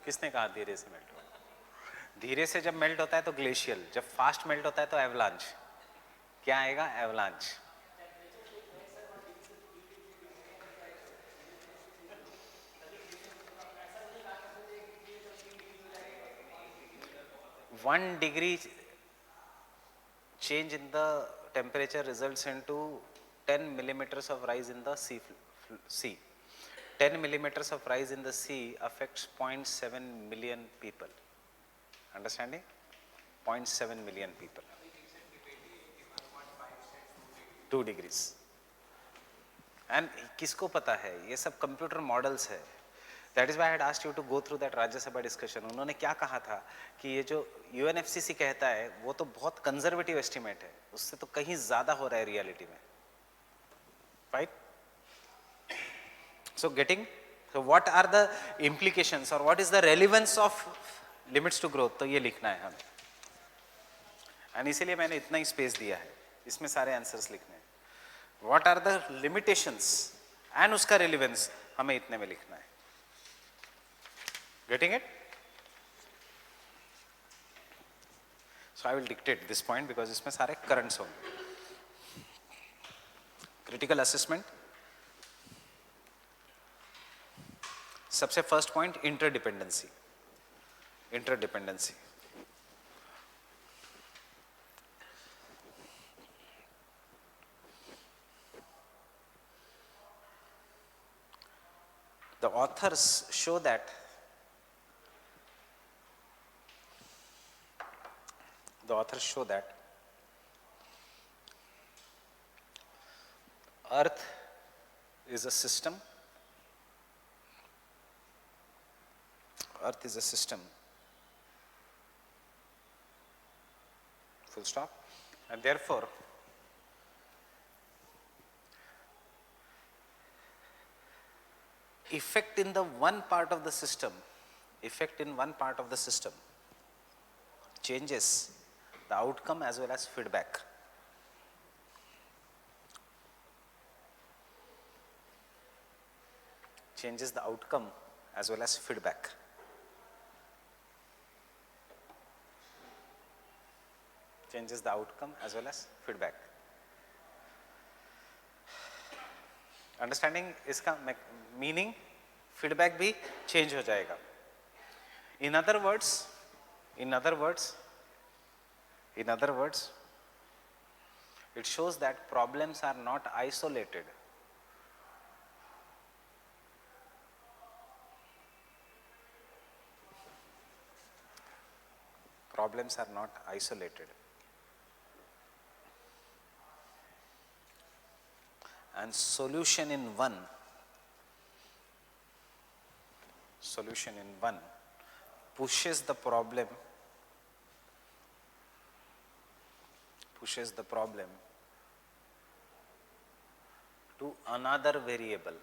किसने कहा धीरे से melt होगा? धीरे से जब melt होता है तो ग्लेशियल, जब फास्ट मेल्ट होता है तो एवलांच. क्या आएगा? Avalanche. One degree change in the temperature results into 10 millimeters of rise in the sea. 10 millimeters of rise in the sea affects 0.7 million people. Understanding? 0.7 million people. 2 degrees. And किसको पता है? ये सब कंप्यूटर मॉडल्स है. That is why I had asked you to go through that Rajya Sabha discussion. उन्होंने क्या कहा था कि ये जो UNFCCC कहता है वो तो बहुत कंजर्वेटिव एस्टिमेट है, उससे तो कहीं ज़्यादा हो रहा है रियलिटी में. Right? So what are the implications or what is the relevance of limits to growth? तो ये लिखना है हमें. And इसीलिए मैंने इतना ही स्पेस दिया है, इसमें सारे आंसर्स लिखने हैं. What are the limitations and उसका relevance हमें इतने में लिखना है. Getting it? So I will dictate this point because इसमें सारे currents होंगे. Critical assessment. सबसे first point interdependency. Interdependency. The authors show that Earth is a system. Earth is a system. Full stop. And therefore, effect in one part of the system changes the outcome as well as feedback. Changes the outcome as well as feedback. Changes the outcome as well as feedback. Understanding इसका meaning feedback भी change हो जाएगा. In other words it shows that problems are not isolated. Problems are not isolated. And solution in one pushes the problem to another variable.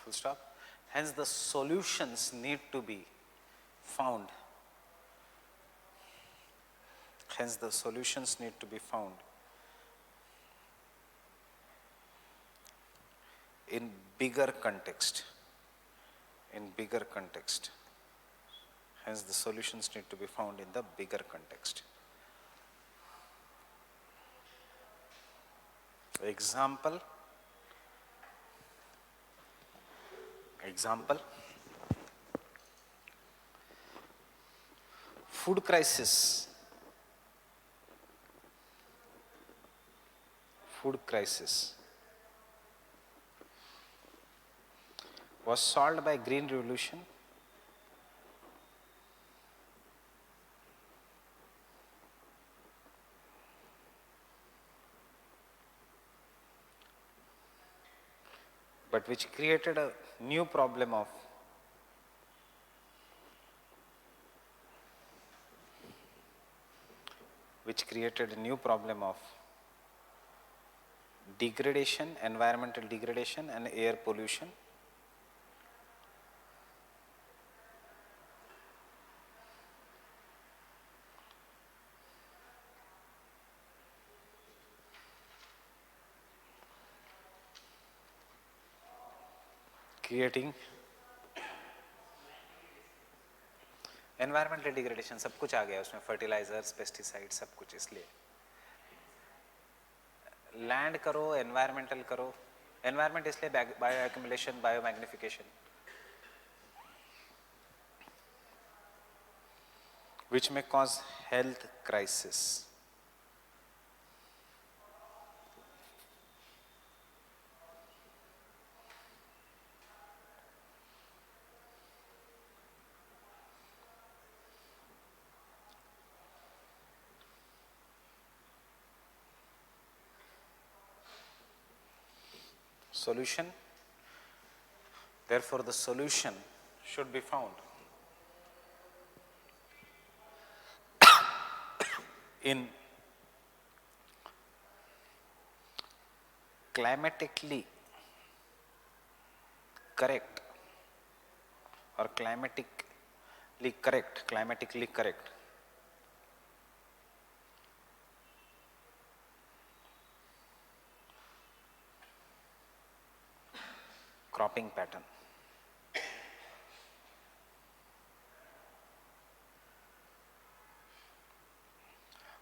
Full stop. Hence the solutions need to be found. In bigger context. Hence the solutions need to be found in the bigger context. Example. Food crisis was solved by Green Revolution but which created a new problem of degradation, environmental degradation and air pollution. Creating environmental degradation, सब कुछ आ गया उसमें, fertilizers, pesticides, सब कुछ. इसलिए land करो, environmental करो. Environment इसलिए bio accumulation, bio magnification, which may cause health crisis. Solution. Therefore, the solution should be found in climatically correct or climatically correct cropping pattern.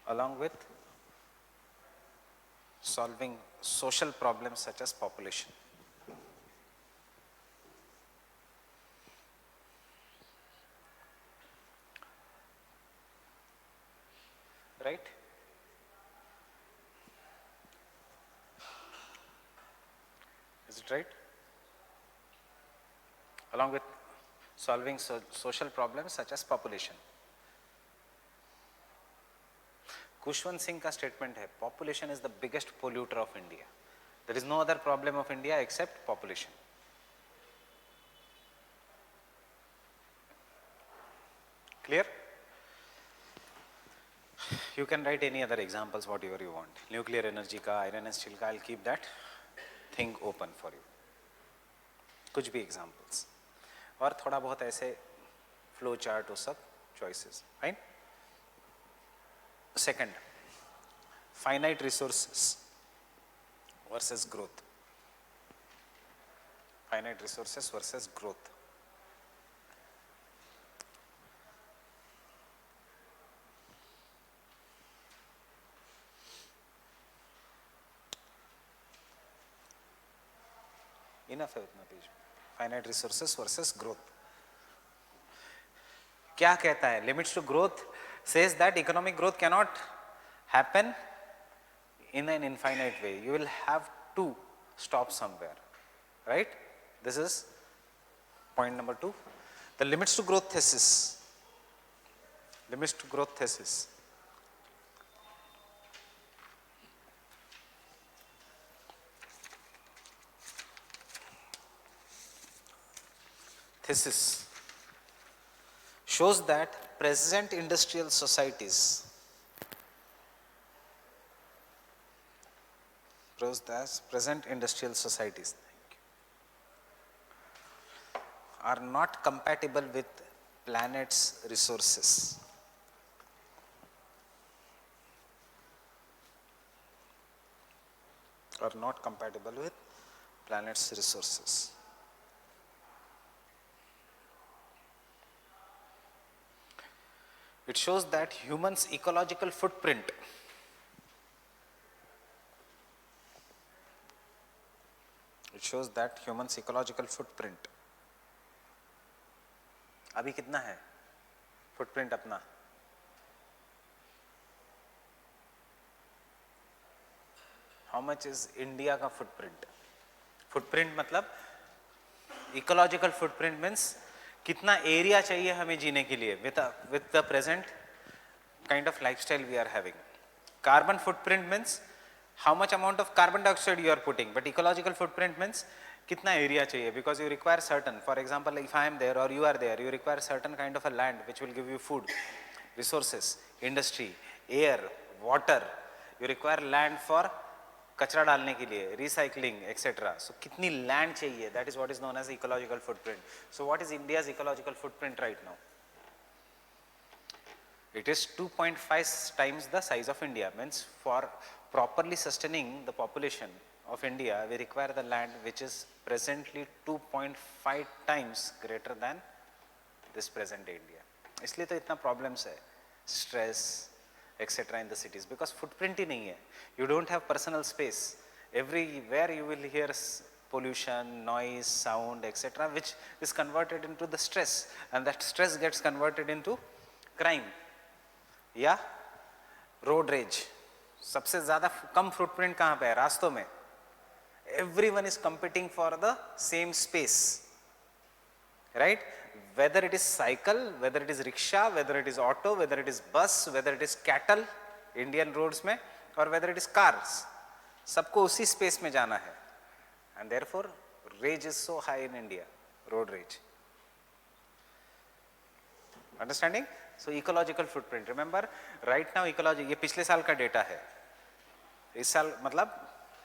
along with solving social problems such as population. Right? Is it right? Along with solving social problems such as population. Khushwant Singh का statement है, population is the biggest polluter of India. There is no other problem of India except population. Clear? You can write any other examples, whatever you want. Nuclear energy का, iron and steel का, I'll keep that thing open for you. कुछ भी examples. और थोड़ा बहुत ऐसे flow chart हो सब choices. Fine? Second, finite resources versus growth. Finite resources versus growth. Enough है उतना page. Finite resources versus growth. क्या कहता है? Limits to growth says that economic growth can not happen in an infinite way. You will have to stop somewhere, right? This is point number 2. The limits to growth thesis. Limits to growth thesis. Thesis shows that present industrial societies are not compatible with planet's resources. Are not compatible with planet's resources. It shows that humans' ecological footprint अभी कितना है footprint अपना? How much is India का footprint? Footprint मतलब ecological footprint means कितना area चाहिए हमें जीने के लिए with the present kind of lifestyle we are having. Carbon footprint means how much amount of carbon dioxide you are putting, but ecological footprint means कितना area चाहिए, because you require certain, for example if I am there or you are there, you require certain kind of a land which will give you food, resources, industry, air, water. You require land for कचरा डालने के लिए, recycling, etc. So कितनी land चाहिए? That is what is known as ecological footprint. So what is India's ecological footprint right now? It is 2.5 times the size of India. Means for properly sustaining the population of India, we require the land which is presently 2.5 times greater than this present India. इसलिए तो इतना problems है, stress, etc. in the cities, because footprint ही नहीं है. You don't have personal space. Everywhere you will hear pollution, noise, sound, etc., which is converted into the stress, and that stress gets converted into crime या road rage. सबसे ज़्यादा कम footprint कहाँ पे है? रास्तों में. Everyone is competing for the same space, right? Whether it is cycle, whether it is rickshaw, whether it is auto, whether it is bus, whether it is cattle Indian roads में, or whether it is cars, सबको उसी space में जाना है, and therefore rage is so high in India, road rage. Understanding? So ecological footprint. Remember, right now ecology, ये पिछले साल का डेटा है. इस साल मतलब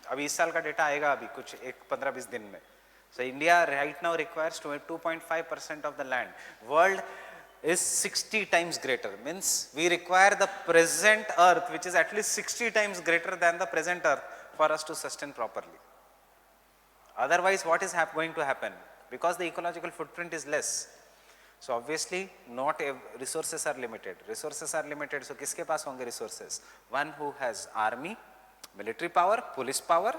अभी इस साल का डेटा आएगा अभी कुछ 15-20 दिन में. So India right now requires 2.5% of the land. World is 60 times greater. Means we require the present earth which is at least 60 times greater than the present earth for us to sustain properly. Otherwise what is going to happen? Because the ecological footprint is less. So obviously not resources are limited. Resources are limited, so किसके पास होंगे resources? One who has army, military power, police power,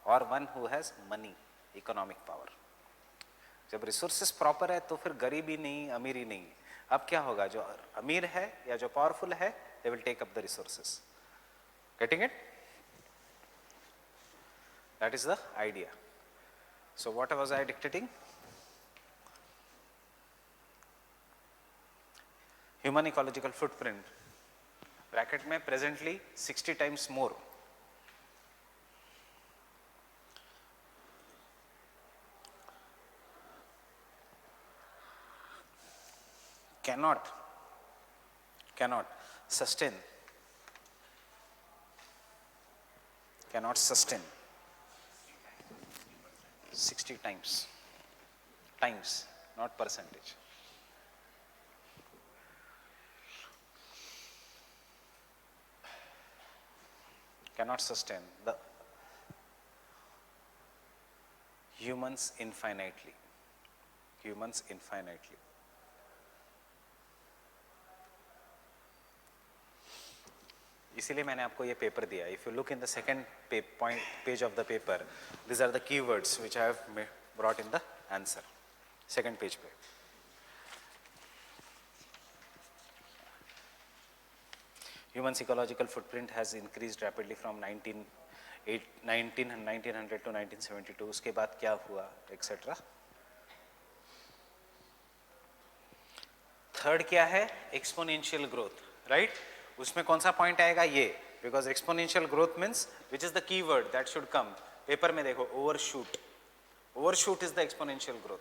or one who has money, economic power. जब resources proper है तो फिर गरीबी नहीं, अमीरी नहीं. अब क्या होगा? जो अमीर है या जो powerful है, they will take up the resources. Getting it? That is the idea. So what was I dictating? Human ecological footprint, bracket में presently 60 times more. Cannot sustain 60 times, not percentage. Cannot sustain the humans infinitely. इसीलिए मैंने आपको ये paper दिया. If you look in the second page of the paper, these are the keywords which I have brought in the answer. Second page पे. Human's ecological footprint has increased rapidly from 1900 to 1972. उसके बाद क्या हुआ, etc. Third क्या है? Exponential growth, right? उसमें कौन सा पॉइंट आएगा? ये, because exponential growth means which is the key word that should come. Paper में देखो, overshoot is the exponential growth.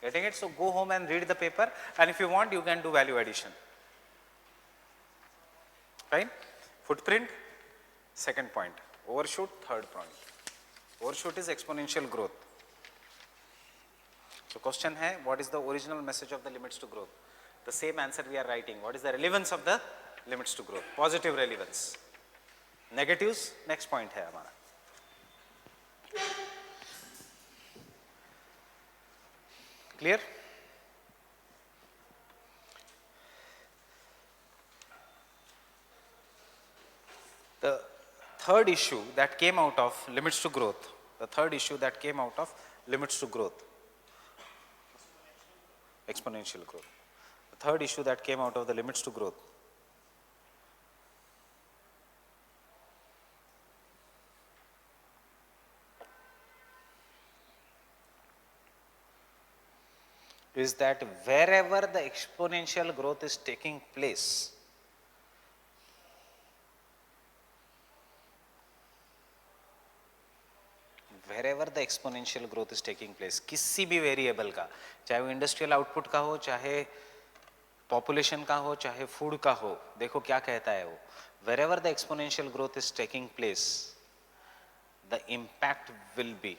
Getting it? So go home and read the paper, and if you want you can do value addition. Fine? Footprint, second point. Overshoot, third point. Overshoot is exponential growth. So question है, what is the original message of the limits to growth? The same answer we are writing. What is the relevance of the limits to growth? Positive relevance. Negatives, next point है हमारा. Clear? The third issue that came out of limits to growth, exponential growth. The third issue that came out of the limits to growth is that wherever the exponential growth is taking place, wherever the exponential growth is taking place, किसी भी variable का, चाहे वो industrial output का हो, चाहे population का हो, चाहे फूड का हो, देखो क्या कहता है वो, wherever the exponential growth is taking place, the impact will be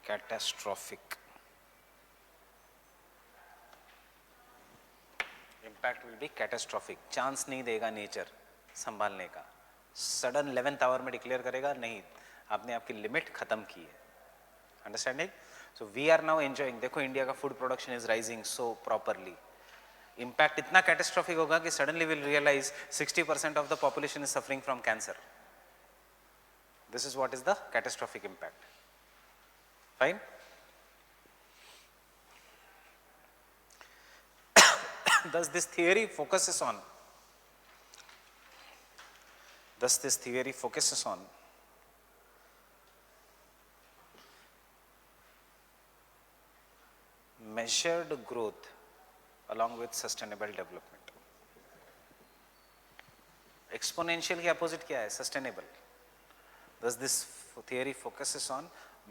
catastrophic. Impact will be catastrophic. Chance नहीं देगा नेचर संभालने का. सडन 11th आवर में डिक्लेयर करेगा नहीं, आपने आपकी लिमिट खत्म की है. Understanding? So we are now enjoying. देखो इंडिया का food production is rising so properly. Impact इतना कैटास्ट्रॉफिक होगा कि suddenly will realise 60% of the population is suffering from cancer. This is what is the catastrophic impact. Fine? Thus this theory focuses on measured growth along with sustainable development. Exponential के opposite क्या है? Sustainable. Thus this theory focuses on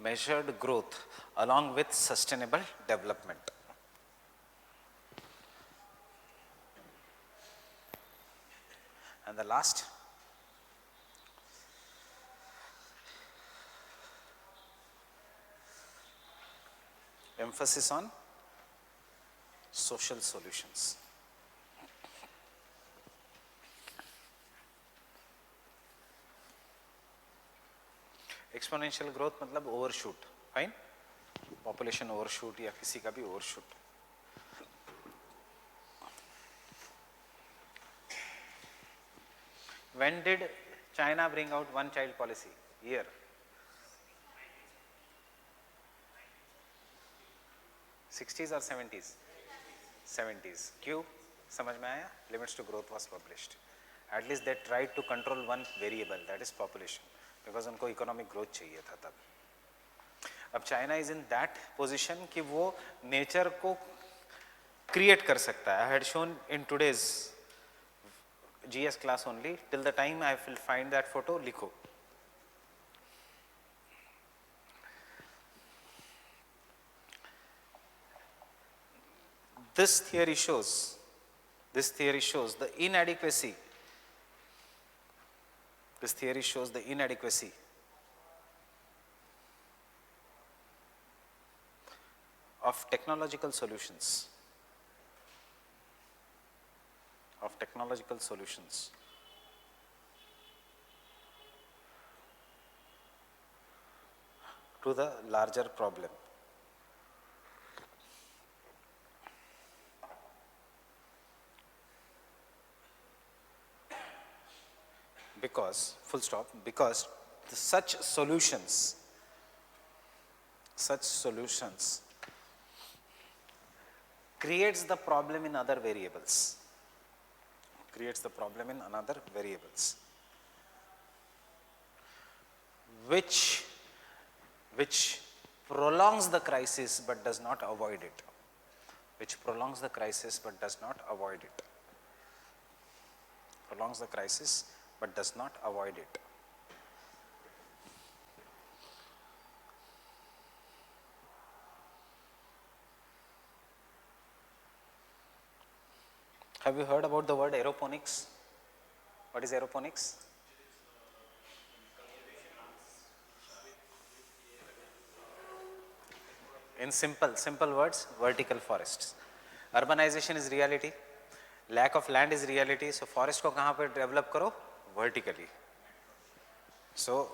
measured growth along with sustainable development. And the last, emphasis on social solutions. Exponential growth मतलब overshoot, fine, population overshoot या किसी का भी overshoot. When did China bring out one child policy? Year. 60s or 70s? 70s. क्यों? समझ में आया? Limits to growth was published. At least they tried to control one variable, that is population, because उनको economic growth चाहिए था तब. अब China is in that position कि वो nature को create कर सकता है. I had shown in today's GS class only. Till the time I will find that photo, लिखो. This theory shows the inadequacy. This theory shows the inadequacy of technological solutions. To the larger problem. Because, full stop, because such solutions creates the problem in other variables. Which prolongs the crisis but does not avoid it. Prolongs the crisis but does not avoid it. Have you heard about the word aeroponics? What is aeroponics? In simple words, vertical forests. Urbanization is reality. Lack of land is reality. So forest को कहाँ पे develop करो? Vertically. So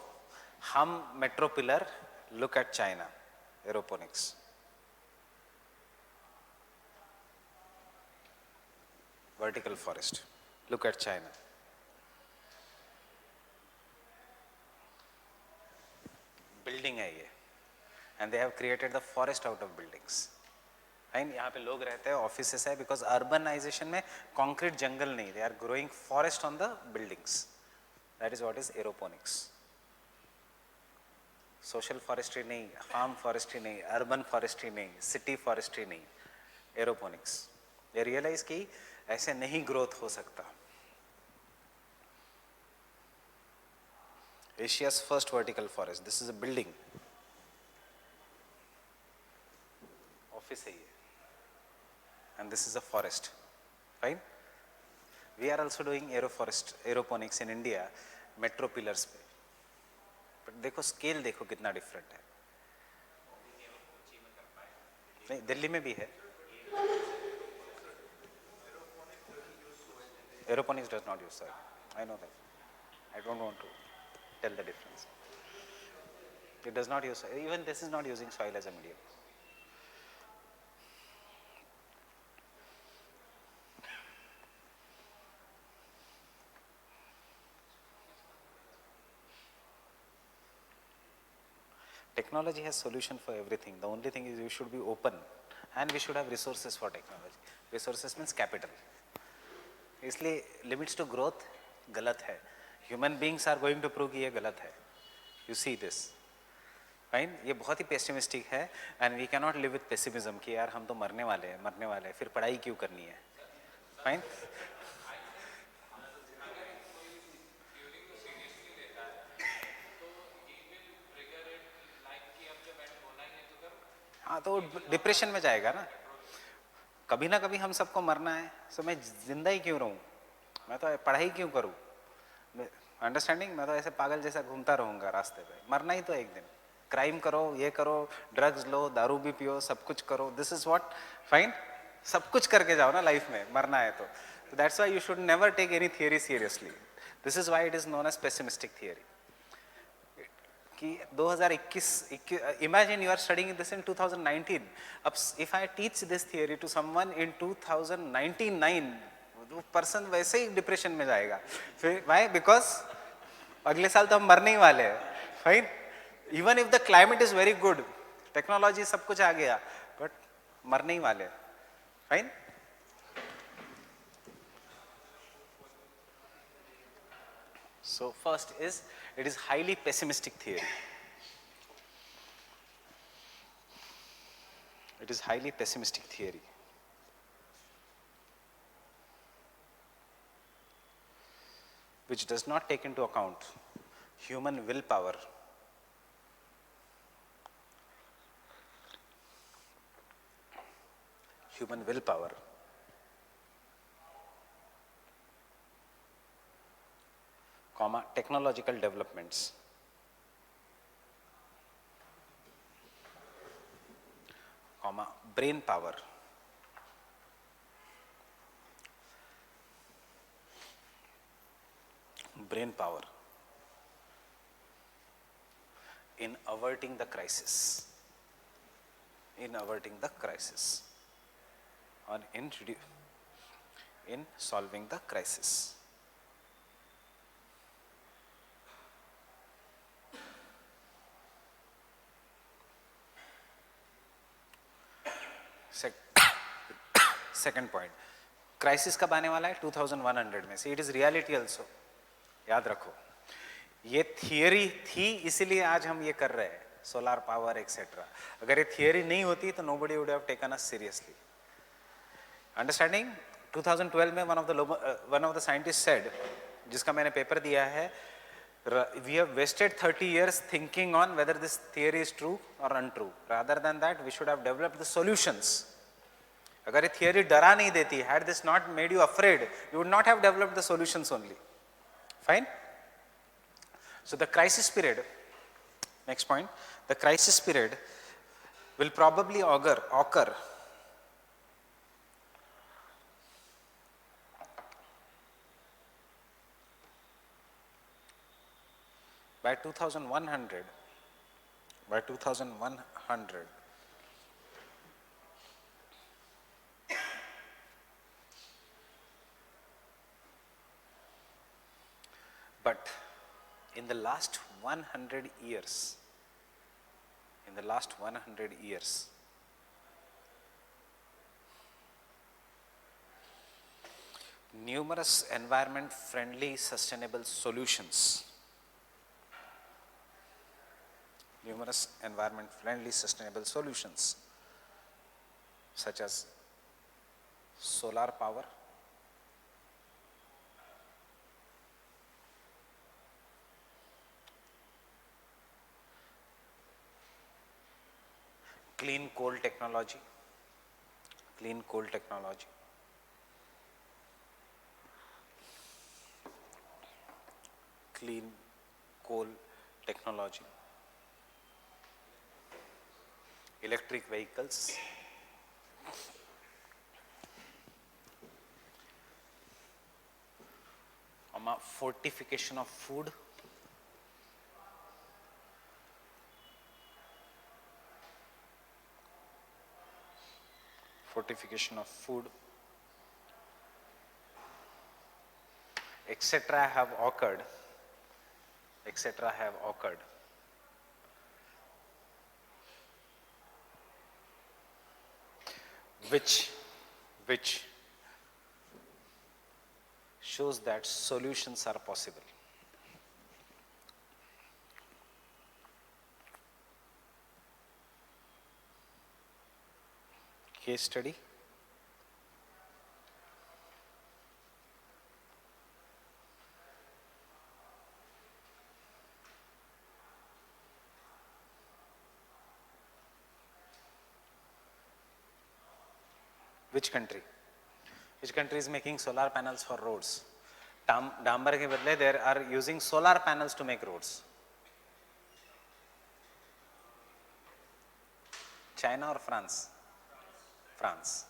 हम metro pillar, look at China, aeroponics. Vertical forest, look at China. Building है ये. And they have created the forest out of buildings. Fine, यहाँ पे लोग रहते हैं, ऑफिसेस है, बिकॉज अर्बनाइजेशन में कॉन्क्रीट जंगल नहीं, they are growing forest on the buildings. That is what is aeroponics. Social forestry नहीं, फार्म फॉरेस्ट्री नहीं, अर्बन फॉरेस्ट्री नहीं, सिटी फॉरेस्ट्री नहीं, एरोपोनिक्स. ये रियलाइज की ऐसे नहीं ग्रोथ हो सकता. Asia's first vertical forest, this is a building, office है ये, and this is a forest, right? We are also doing aeroponics in India, metro pillars पे. but देखो स्केल देखो कितना डिफरेंट है. नहीं, दिल्ली में भी है. Aeroponics does not use soil. I know that. I don't want to tell the difference. It does not use soil. Even this is not using soil as a medium. Technology has solution for everything. The only thing is you should be open and we should have resources for technology. Resources means capital. इसलिए limits to growth गलत है. Human beings are going to prove कि ये गलत है. You see this, fine? ये बहुत ही pessimistic है and we cannot live with pessimism कि यार हम तो मरने वाले हैं, फिर पढ़ाई क्यों करनी है, fine? हाँ, तो डिप्रेशन में जाएगा ना. कभी ना कभी हम सबको मरना है, सो मैं जिंदा ही क्यों रहूं, मैं तो पढ़ाई क्यों करूं, अंडरस्टैंडिंग. मैं तो ऐसे पागल जैसा घूमता रहूंगा रास्ते पे. मरना ही तो एक दिन. क्राइम करो, ये करो, ड्रग्स लो, दारू भी पियो, सब कुछ करो. This is what, fine. सब कुछ करके जाओ ना लाइफ में, मरना है तो. That's why you should never take any theory seriously. This is why it is known as pessimistic theory. कि 2021 imagine you are studying this in 2019. अब if I teach this theory to someone in 2099, वो person वैसे ही depression में जाएगा. फिर why? Because अगले साल तो हम मरने ही वाले हैं. Fine. Even if the climate is very good, technology सब कुछ आ गया, बट मरने ही वाले. Fine. So first is, it is highly pessimistic theory. It is highly pessimistic theory. Which does not take into account human willpower, comma, technological developments, comma, brain power, in averting the crisis, or in solving the crisis. Second point, crisis कब आने वाला है? 2100 में. See it is reality also. याद रखो, ये theory थी इसीलिए आज हम ये कर रहे हैं, सोलार पावर एक्सेट्रा. अगर ये थियरी नहीं होती तो nobody would have taken us seriously. Understanding? 2012 में one of the scientist said, जिसका मैंने पेपर दिया है, we have wasted 30 years thinking on whether this theory is true or untrue. Rather than that, we should have developed the solutions. अगर ये theory डरा नहीं देती, had this not made you afraid, you would not have developed the solutions only. Fine? So the crisis period, next point, the crisis period will probably occur by 2100, but in the last 100 years, numerous environment friendly sustainable solutions, such as solar power, clean coal technology, electric vehicles, fortification of food, etc. have occurred, which shows that solutions are possible. Case study. Which country is making solar panels for roads? डांबर के बदले they are using solar panels to make roads. China or France? France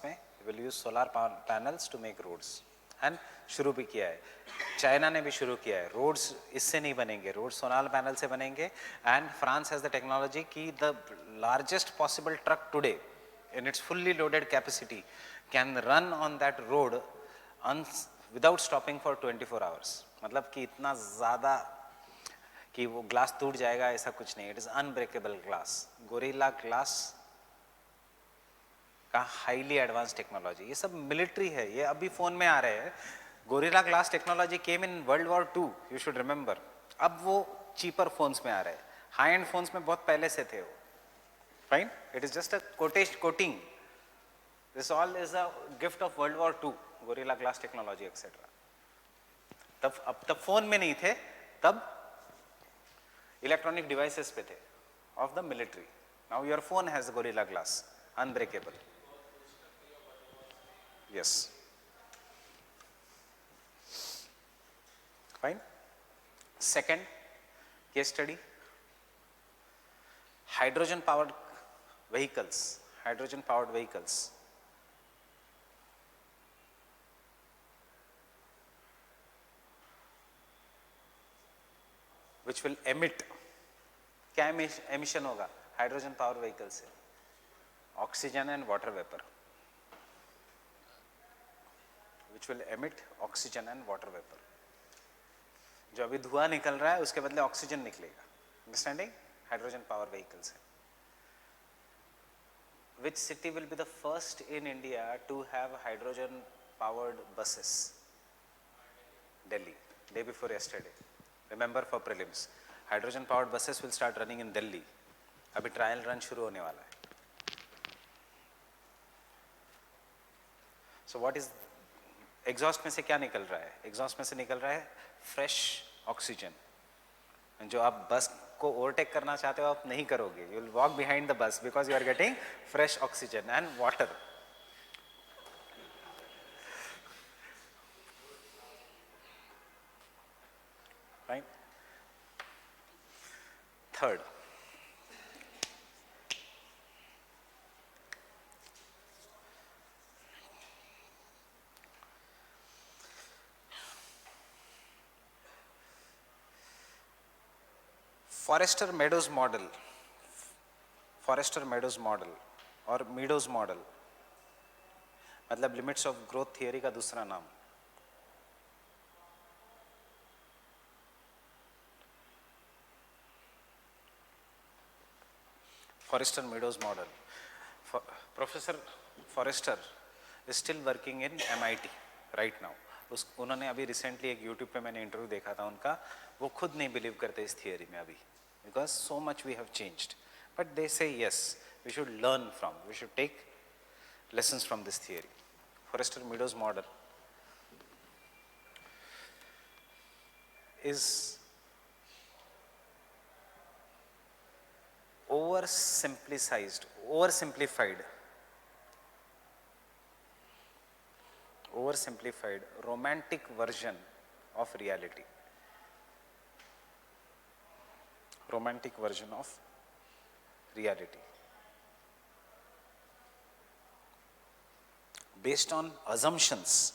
में will use solar panels to make roads, and शुरू भी किया है. China ने भी शुरू किया है. रोड्स इससे नहीं बनेंगे, रोड्स सोलार पैनल से बनेंगे. And France has the technology की the largest possible truck today in its fully loaded capacity can run on that road without stopping for 24 hours. मतलब कि इतना ज़्यादा कि वो ग्लास टूट जाएगा ऐसा कुछ नहीं. It is unbreakable glass. Gorilla glass का हाईली एडवांस टेक्नोलॉजी. ये सब मिलिट्री है, ये अभी फ़ोन में आ रहे हैं. Gorilla glass technology came in world war 2, you should remember. अब वो चीपर फोन्स में आ रहे हैं. हाई एंड फोन्स में बहुत पहले से थे वो. Fine? It is just a coating. This all is a gift of World War II, Gorilla Glass technology, etc. तब फोन में नहीं थे, तब इलेक्ट्रॉनिक डिवाइसेस पे थे of the military. Now your phone has Gorilla Glass, unbreakable. Yes. Fine. Second case study. Hydrogen powered vehicles, which will emit. क्या emission होगा hydrogen power vehicle से? Oxygen and water vapour, which will emit oxygen and water vapor. जो अभी धुआं निकल रहा है उसके बदले ऑक्सीजन निकलेगा. अंडरस्टैंडिंग? हाइड्रोजन पावर व्हीकल्स है. Which city will be the first in India to have hydrogen powered buses? Delhi. Day before yesterday. Remember for prelims. Hydrogen powered buses will start running in Delhi. अभी trial run शुरू होने वाला है. So what is exhaust में से क्या निकल रहा है? एग्जॉस्ट में से निकल रहा है फ्रेश ऑक्सीजन. जो आप बस को ओवरटेक करना चाहते हो आप नहीं करोगे. You will walk behind the bus because you are getting fresh oxygen and water. Right. Third, Forrester Meadows model और मीडोज मॉडल मतलब लिमिट्स ऑफ ग्रोथ थियरी का दूसरा नाम. Forrester Meadows model. Professor Forrester is still working in MIT right now. उन्होंने अभी recently एक YouTube पे मैंने इंटरव्यू देखा था उनका. वो खुद नहीं बिलीव करते इस थियरी में अभी, because so much we have changed, but they say yes, we should learn from, we should take lessons from this theory. Forrester Meadows model is oversimplified romantic version of reality. Based on assumptions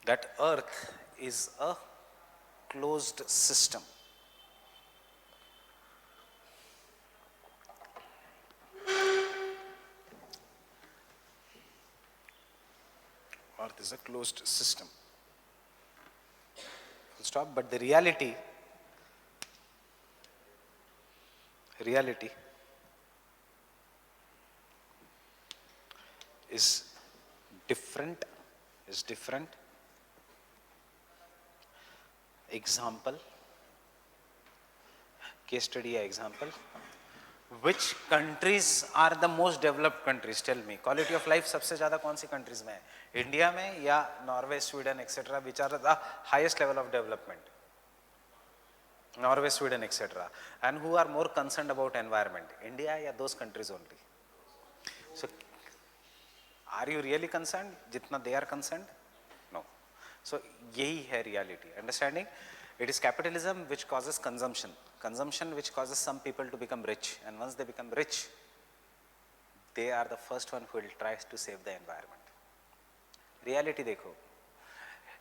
that Earth is a closed system. Earth is a closed system. Full stop. But the reality is different. Example, case study example. Which countries are the most developed countries? Tell me. Quality of life सबसे ज़्यादा कौन सी countries में है? India में या Norway, Sweden etcetera? which are the highest level of development? Norway, Sweden, etc. And who are more concerned about environment? India या those countries only? So, are you really concerned? जितना they are concerned? No. So, यही है reality. Understanding? It is capitalism which causes consumption which causes some people to become rich, and once they become rich, they are the first one who will try to save the environment. Reality dekho.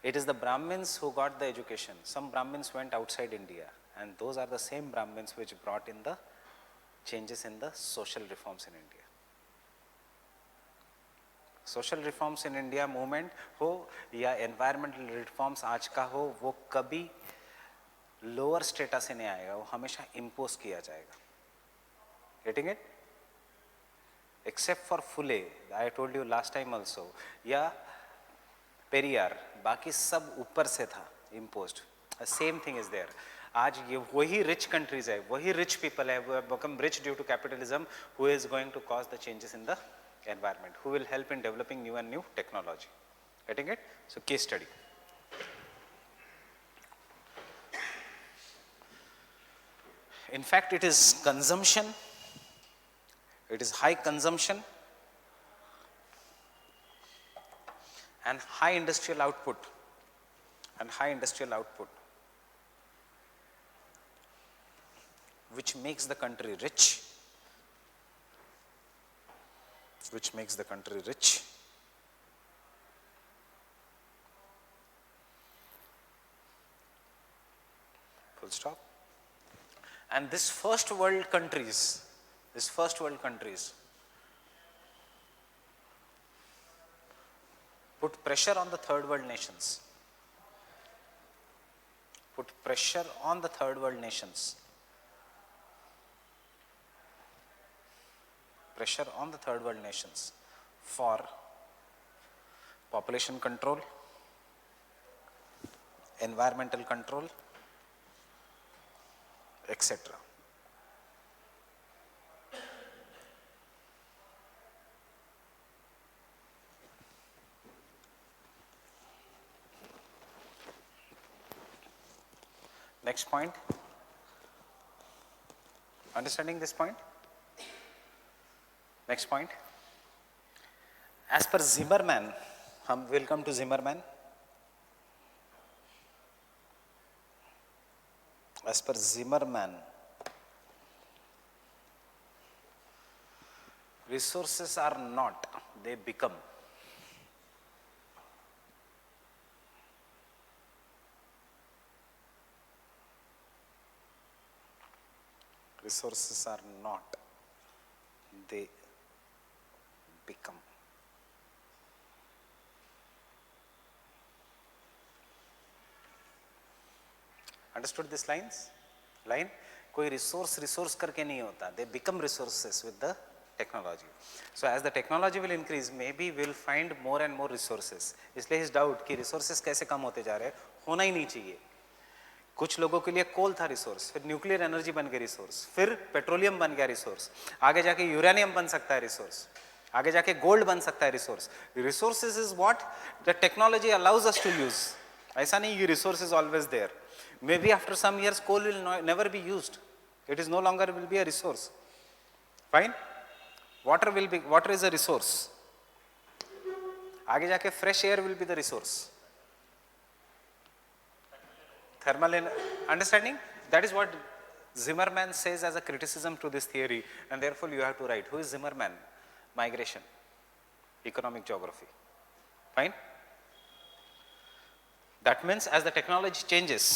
It is the Brahmins who got the education. Some Brahmins went outside India, and those are the same Brahmins which brought in the changes in the social reforms in India. Social reforms in India movement हो या environmental reforms आज का हो, वो कभी lower status से नहीं आएगा, वो हमेशा इम्पोज किया जाएगा. Getting it? Except for Phule, I told you last time also, या पेरियार, बाकी सब ऊपर से था imposed. Same thing is there. आज ये वही रिच कंट्रीज है, वही रिच पीपल है, वो become rich due to capitalism, who is going to cause the changes in the environment, who will help in developing new and new technology. Getting it? So case study. In fact, it is consumption, it is high consumption and high industrial output which makes the country rich. Full stop. And this first world countries put pressure on the third world nations. For population control, environmental control, etc. Next point. Understanding this point? Next point. As per Zimmerman, hum will come to Zimmerman. As per Zimmerman, resources are not, they become. Resources are not, they become. Understood this line? कोई resource करके नहीं होता. They become resources with the technology. So as the technology will increase, maybe we'll find more and more resources. इसलिए इस doubt कि resources कैसे कम होते जा रहे हैं, होना ही नहीं चाहिए. कुछ लोगों के लिए कोल था रिसोर्स, फिर न्यूक्लियर एनर्जी बन गई रिसोर्स, फिर पेट्रोलियम बन गया रिसोर्स, आगे जाके यूरेनियम बन सकता है रिसोर्स, आगे जाके गोल्ड बन सकता है resource. Resources is what the technology allows us to use. ऐसा नहीं कि resource is always there. Maybe after some years coal will never be used, it is no longer will be a resource. Fine. Water is a resource. आगे जाके fresh air will be the resource. Thermal understanding? That is what Zimmerman says as a criticism to this theory, and therefore you have to write. Who is Zimmerman? Migration, economic geography. Fine? That means as the technology changes,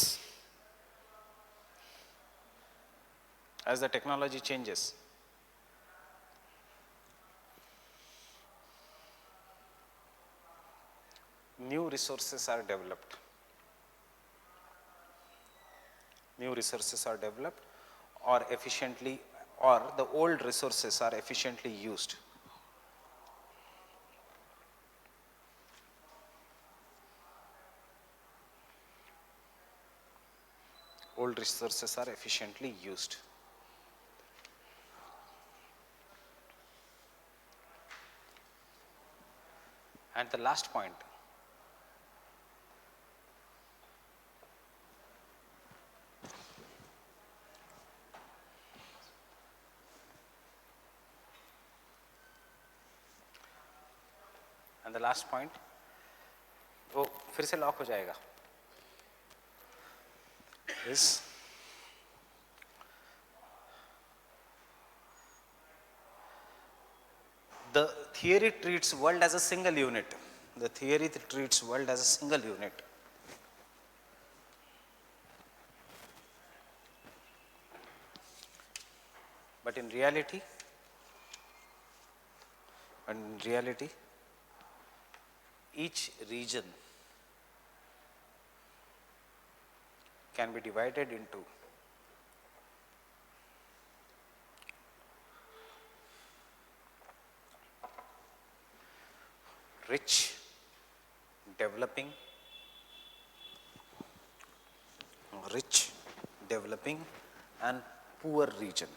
new resources are developed. Or efficiently, or the old resources are efficiently used. Old resources are efficiently used. And the last point. And the last point, वो फिर से lock हो जाएगा, is the theory treats world as a single unit. The theory treats world as a single unit. But in reality, each region can be divided into rich, developing, and poor region.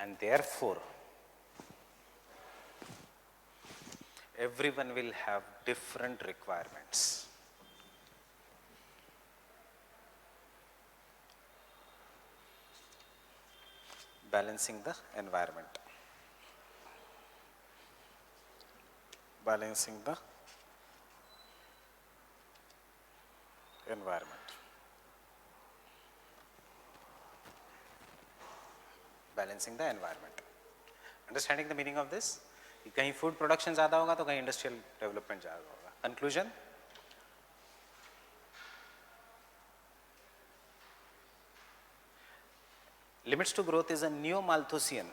And therefore, everyone will have different requirements. Balancing the environment. Balancing the environment. Balancing the environment. Understanding the meaning of this? कहीं food production ज़्यादा होगा तो कहीं industrial development ज़्यादा होगा. Conclusion? Limits to growth is a neo-Malthusian.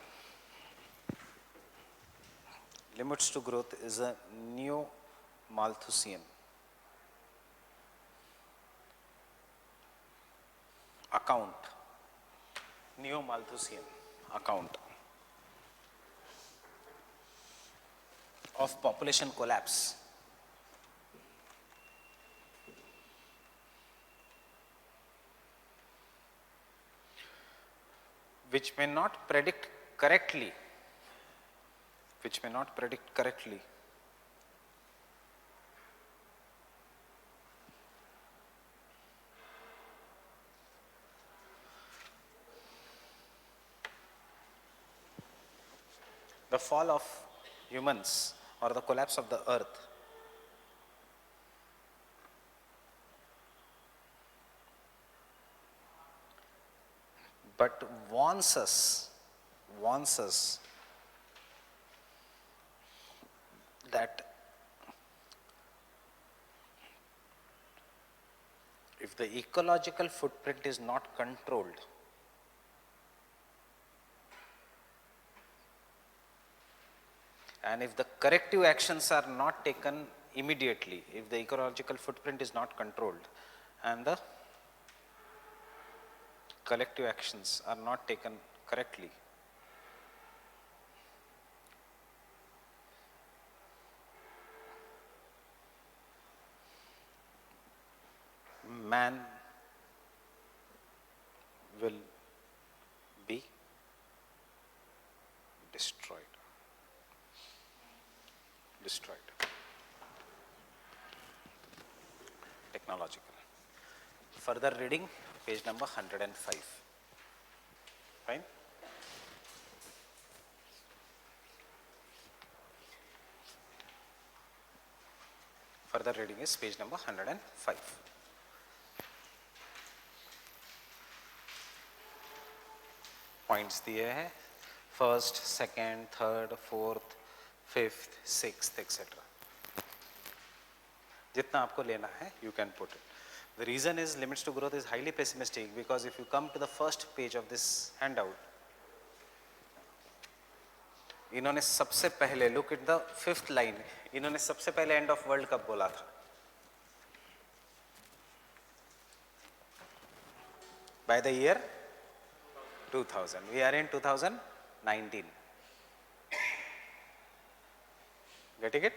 Limits to growth is a neo-Malthusian account. Neo-Malthusian account of population collapse. Which may not predict correctly, the fall of humans or the collapse of the earth. But warns us that if the ecological footprint is not controlled, and if the corrective actions are not taken immediately, if the ecological footprint is not controlled and the collective actions are not taken correctly, man will be destroyed. Technological. Further reading, page number 105. Fine? Further reading is page number 105. Points दिए हैं first, second, third, fourth, fifth, sixth, etc. जितना आपको लेना है, you can put it. The reason is limits to growth is highly pessimistic because if you come to the first page of this handout, इन्होंने सबसे पहले look at the fifth line, इन्होंने सबसे पहले end of world कब बोला था? By the year 2000. We are in 2019. Getting it?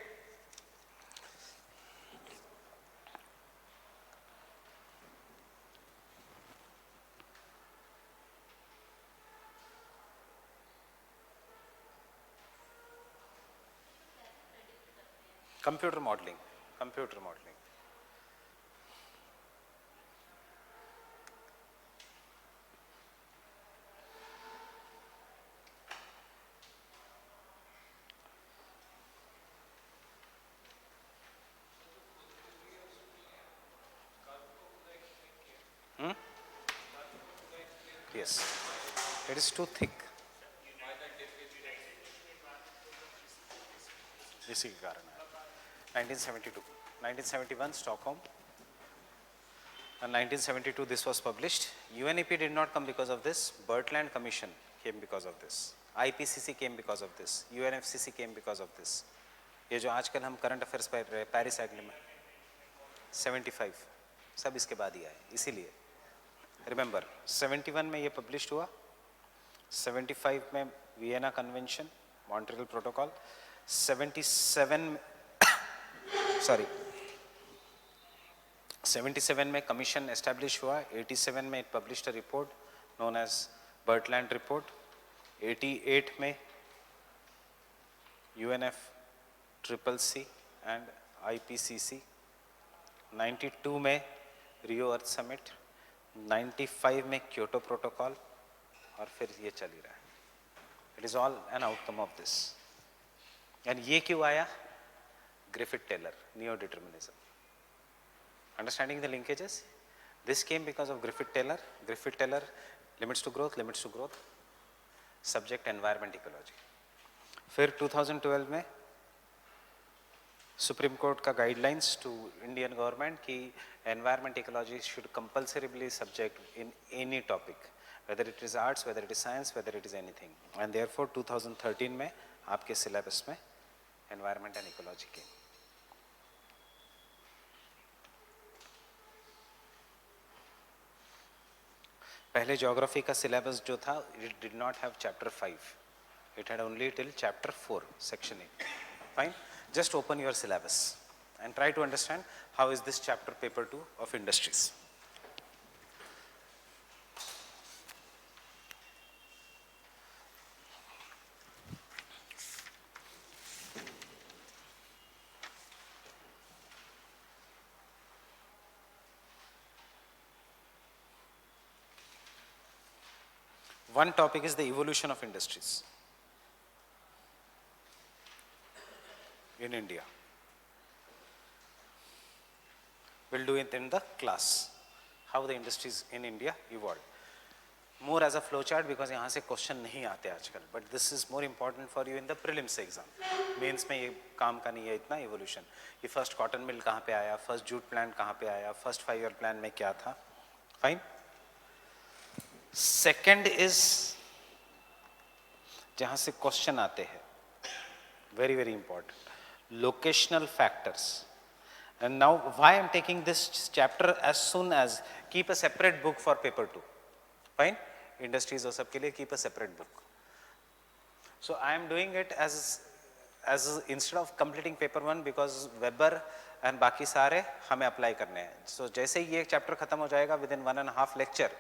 Computer modeling. Yes, it is too thick. इसी के कारण है 1972, 1971 Stockholm, and 1972 this was published. UNEP did not come because of this. Bertland Commission came because of this. IPCC came because of this. UNFCCC came because of this. ये जो आजकल हम current affairs पढ़ रहे हैं पेरिस एग्रीमेंट 75 सब इसके बाद ही आए, इसीलिए रिमेंबर 71 में ये पब्लिश हुआ, 75 में Vienna convention Montreal protocol, 77 sorry 77 में कमीशन एस्टैब्लिश हुआ, 87 में it published a report known as Brundtland report, 88 में UNF triple C and IPCC, 92 में रियो अर्थ समिट, 95 में क्योटो प्रोटोकॉल, और फिर ये चल ही रहा है. It is all an outcome of this. And ये क्यों आया? Griffith Taylor, neo determinism. Understanding the linkages? This came because of Griffith Taylor. Griffith Taylor, limits to growth, subject environment ecology. फिर 2012 में सुप्रीम कोर्ट का guidelines to Indian government कि environment ecology should compulsorily subject in any topic, whether it is arts, whether it is science, whether it is anything. And therefore 2013 में आपके syllabus में environment and ecology came. पहले geography का syllabus जो था it did not have chapter 5, it had only till chapter 4 section 8. Fine, just open your syllabus and try to understand how is this chapter paper 2 of industries. One topic is the evolution of industries in India. We'll do it in the class, how the industries in India evolved. More as a flow chart because यहाँ से question नहीं आते आजकल, but this is more important for you in the prelims exam. Mains में ये काम का नहीं है इतना evolution. ये first cotton mill कहाँ पे आया, first jute plant कहाँ पे आया, first 5 year plan में क्या था. Fine. सेकेंड इज जहां से क्वेश्चन आते हैं, very very important, locational factors. And now why I am taking this chapter as soon as keep a separate book for paper 2. Fine, industries और सबके लिए keep a separate book. So I am doing it as instead of completing paper 1 because Weber and बाकी सारे हमें apply करने हैं. सो जैसे ही ये चैप्टर खत्म हो जाएगा with in 1.5 lecture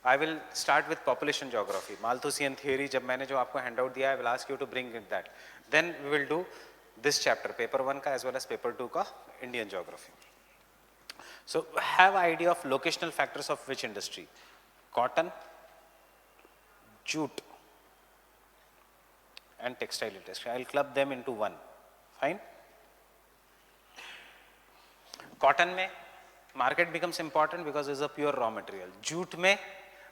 I will start with population geography, Malthusian theory. जब मैंने जो आपको handout दिया, I will ask you to bring in that. Then we will do this chapter, paper 1 का as well as paper 2 का Indian geography. So have idea of locational factors of which industry? Cotton, jute, and textile industry. I will club them into one. Fine. Cotton में market becomes important because it's a pure raw material. Jute में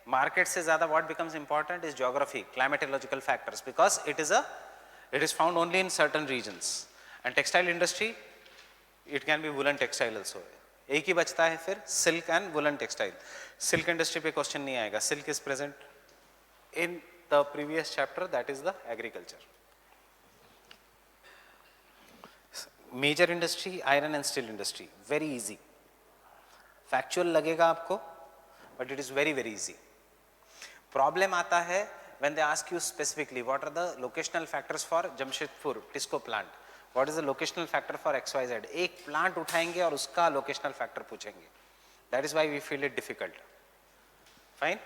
market से ज्यादा what becomes important is geography, climatological factors, because it is found only in certain regions. And textile industry it can be woollen textile also. एक ही बचता है फिर silk and woollen textile. Silk industry पे question नहीं आएगा. Silk is present in the previous chapter, that is the agriculture. Major industry iron and steel industry, very easy. Factual लगेगा आपको but it is very very easy. Problem आता है when they ask you specifically what are the locational factors for Jamshedpur Tisco plant, what is the locational factor for XYZ. एक plant उठाएंगे और उसका locational factor पूछेंगे. That is why we feel it difficult. Fine.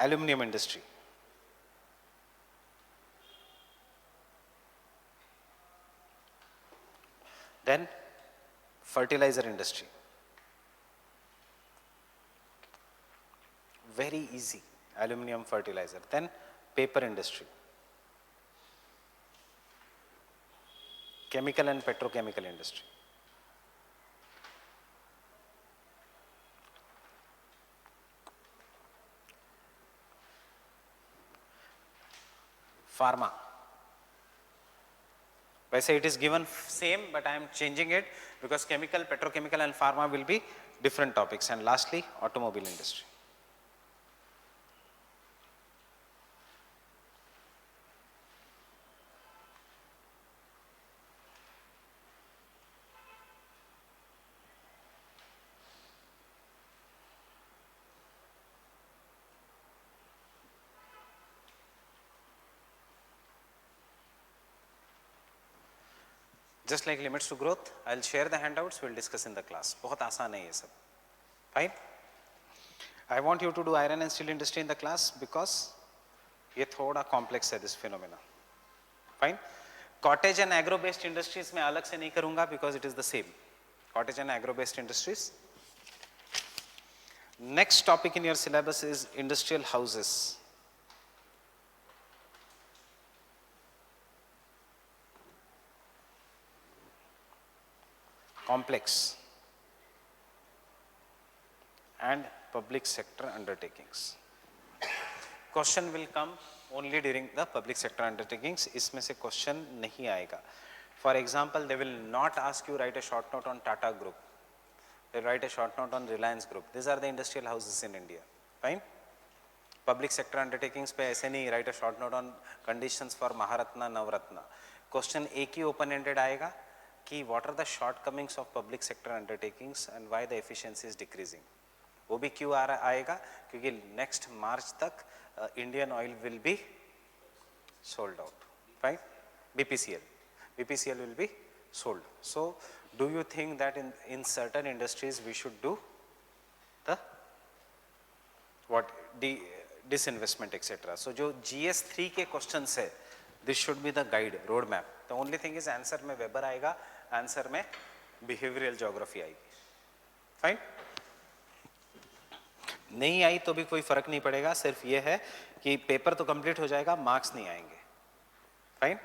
Aluminum industry, then fertilizer industry, very easy, aluminum fertilizer. Then paper industry, chemical and petrochemical industry, pharma. वैसे it is given same, but I am changing it because chemical, petrochemical and pharma will be different topics. And lastly, automobile industry. Just like limits to growth, I'll share the handouts, we'll discuss in the class. बहुत आसान है ये सब. Fine? I want you to do iron and steel industry in the class because ये थोड़ा complex है this phenomena. Fine? Cottage and agro based industries मैं अलग से नहीं करूँगा because it is the same. Cottage and agro based industries. Next topic in your syllabus is industrial houses. Complex and public sector undertakings. Question will come only during the public sector undertakings. इसमें से question नहीं आएगा. For example, they will not ask you write a short note on Tata Group. They write a short note on Reliance Group. These are the industrial houses in India. Fine? Public sector undertakings पे ऐसे नहीं write a short note on conditions for Maharatna, Navratna. Question एक ही open-ended आएगा कि what are the shortcomings of public sector undertakings and why the efficiency is decreasing. वो भी क्यों आएगा क्योंकि next March तक Indian oil will be sold out. Fine? BPCL will be sold. So do you think that in certain industries we should do the what disinvestment etc. So जो GS3 के questions है, this should be the guide roadmap. The only thing is answer में Weber आएगा, answer में behavioral geography आएगी. Fine? नहीं आई तो भी कोई फर्क नहीं पड़ेगा, सिर्फ ये है कि पेपर तो कंप्लीट हो जाएगा, मार्क्स नहीं आएंगे. फाइन?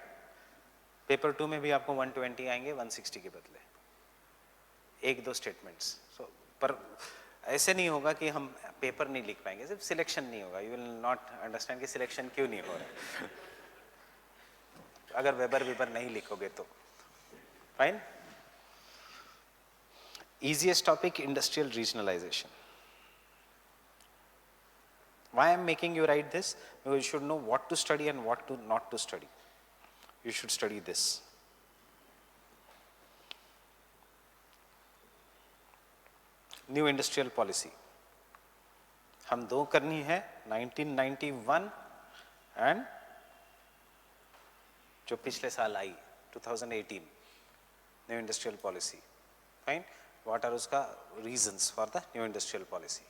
पेपर 2 में भी आपको 120 आएंगे 160 के बदले, एक दो स्टेटमेंट्स. सो पर ऐसे नहीं होगा कि हम पेपर नहीं लिख पाएंगे, सिर्फ सिलेक्शन नहीं होगा. यू विल नॉट अंडरस्टैंड कि सिलेक्शन क्यों नहीं हो रहा है अगर वेबर नहीं लिखोगे तो. Fine? Easiest topic, industrial regionalization. Why I am making you write this? Because you should know what to study and what to not to study. You should study this. New industrial policy. हम दो करनी है, 1991 and जो पिछले साल आई 2018 new industrial policy. Fine? What are उसका reasons for the new industrial policy?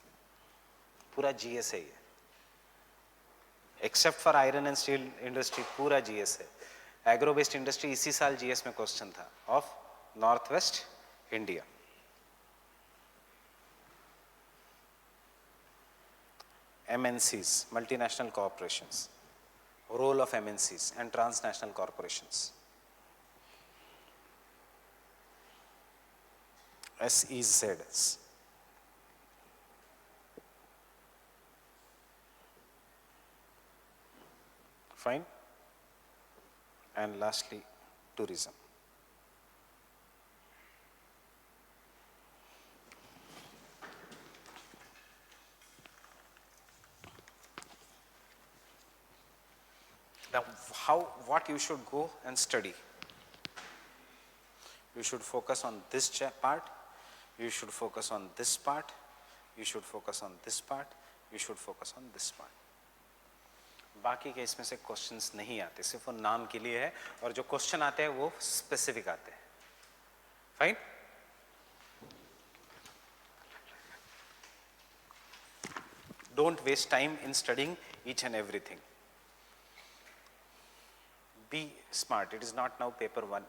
पूरा GS है ये, except for iron and steel industry पूरा GS है. Agro based industry इसी साल GS में क्वेश्चन था of Northwest India. MNCs, multinational corporations, role of MNCs and transnational corporations. SEZs. Fine? And lastly, tourism. Now, what you should go and study? You should focus on this part, you should focus on this part, you should focus on this part, you should focus on this part. बाकी के इसमें से questions नहीं आते, सिर्फ वो नाम के लिए है, और जो क्वेश्चन आते हैं वो स्पेसिफिक आते हैं. Fine? Don't waste time in studying each and everything. Be smart. It is not now paper 1.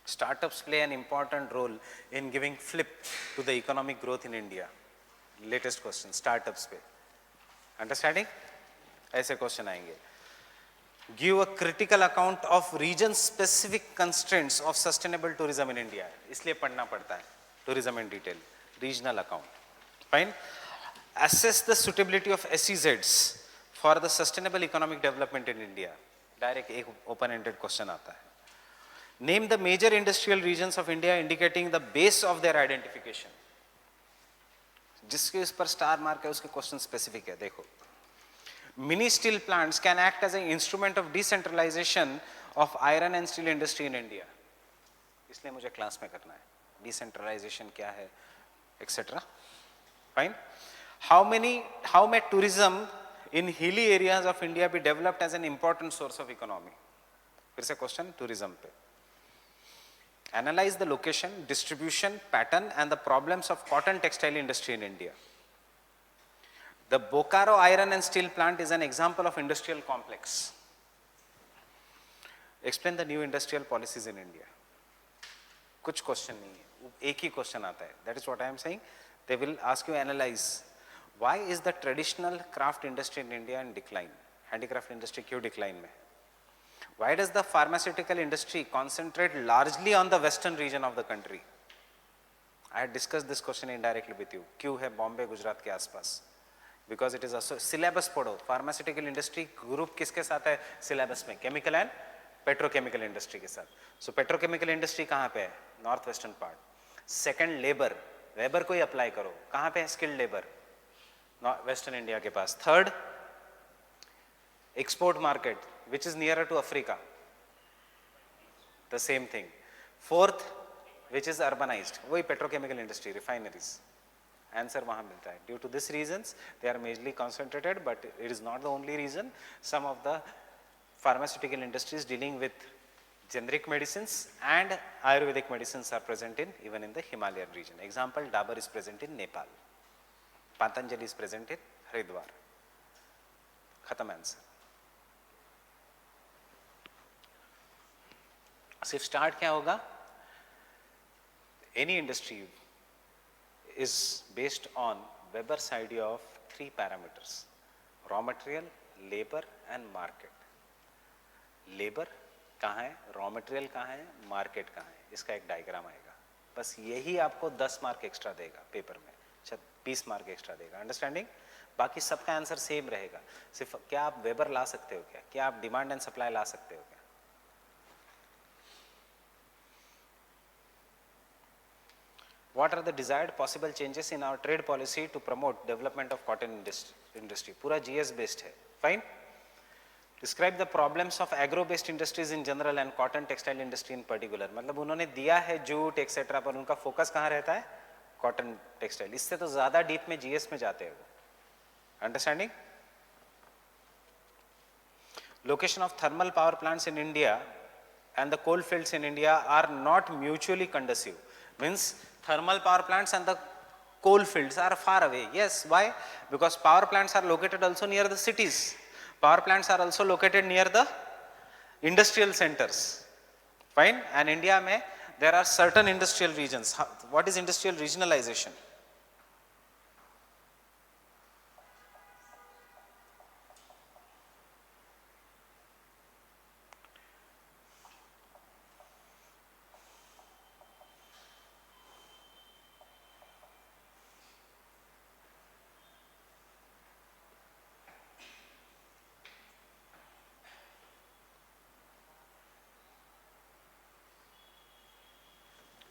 Startups play an important role in giving flip to the economic growth in India. Latest question, startups पे. Understanding? ऐसे question आएंगे. Give a critical account of region-specific constraints of sustainable tourism in India. इसलिए पढ़ना पड़ता है tourism in detail. regional account. Fine. Assess the suitability of SEZs for the sustainable economic development in India. Direct एक open-ended question आता है. Name the major industrial regions of India indicating the base of their identification. जिसके इस पर star mark है उसके question specific है. देखो, mini steel plants can act as an instrument of decentralization of iron and steel industry in India. इसलिए मुझे class में करना है. Decentralization क्या है, etc. Fine. How may tourism in hilly areas of India be developed as an important source of economy? फिर से question tourism पे. Analyze the location, distribution, pattern and the problems of cotton textile industry in India. The Bokaro iron and steel plant is an example of industrial complex. Explain the new industrial policies in India. कुछ question नहीं है, एक ही question आता है. That is what I am saying. They will ask you analyze. Why is the traditional craft industry in India in decline? Handicraft industry क्यों decline में है? Why does the pharmaceutical industry concentrate largely on the western region of the country? I had discussed this question indirectly with you. क्यों है बॉम्बे गुजरात के आसपास? Because it is a syllabus पढ़ो. Pharmaceutical industry group किसके साथ है syllabus में? Chemical and petrochemical industry के साथ. So petrochemical industry कहाँ पे है? Northwestern part. Second labor. Labor को ही apply करो. कहाँ पे है skilled labor? Western India के पास. Third, export market, which is nearer to Africa. The same thing. Fourth, which is urbanized. वही petrochemical industry, refineries. Answer वहाँ मिलता है. Due to these reasons, they are majorly concentrated, but it is not the only reason. Some of the pharmaceutical industries dealing with generic medicines and Ayurvedic medicines are present in even in the Himalayan region. Example, Dabur is present in Nepal. Patanjali is present in Haridwar. Khatam answer. सिर्फ start क्या होगा? Any industry is based on Weber's idea of 3 parameters: raw material, labor and market. Labor कहाँ है, raw material कहाँ है, market कहाँ है, इसका एक डायग्राम आएगा. बस यही आपको 10 मार्क एक्स्ट्रा देगा पेपर में, 20 मार्क एक्स्ट्रा देगा. अंडरस्टैंडिंग? बाकी सबका आंसर सेम रहेगा. सिर्फ क्या आप वेबर ला सकते हो क्या आप डिमांड एंड सप्लाई ला सकते हो क्या? What are the desired possible changes in our trade policy to promote development of cotton industry? पूरा GS based है. Fine. Describe the problems of agro based industries in general and cotton textile industry in particular. मतलब उन्होंने दिया है jute etcetera, पर उनका focus कहाँ रहता है? Cotton textile. इससे तो ज्यादा डीप में GS में जाते हैं वो. Understanding? Location of thermal power plants in India and the coal fields in India are not mutually conducive. Means thermal power plants and the coal fields are far away. Yes, why? Because power plants are located also near the cities. Power plants are also located near the industrial centers. Fine. And India mein there are certain industrial regions. What is industrial regionalization?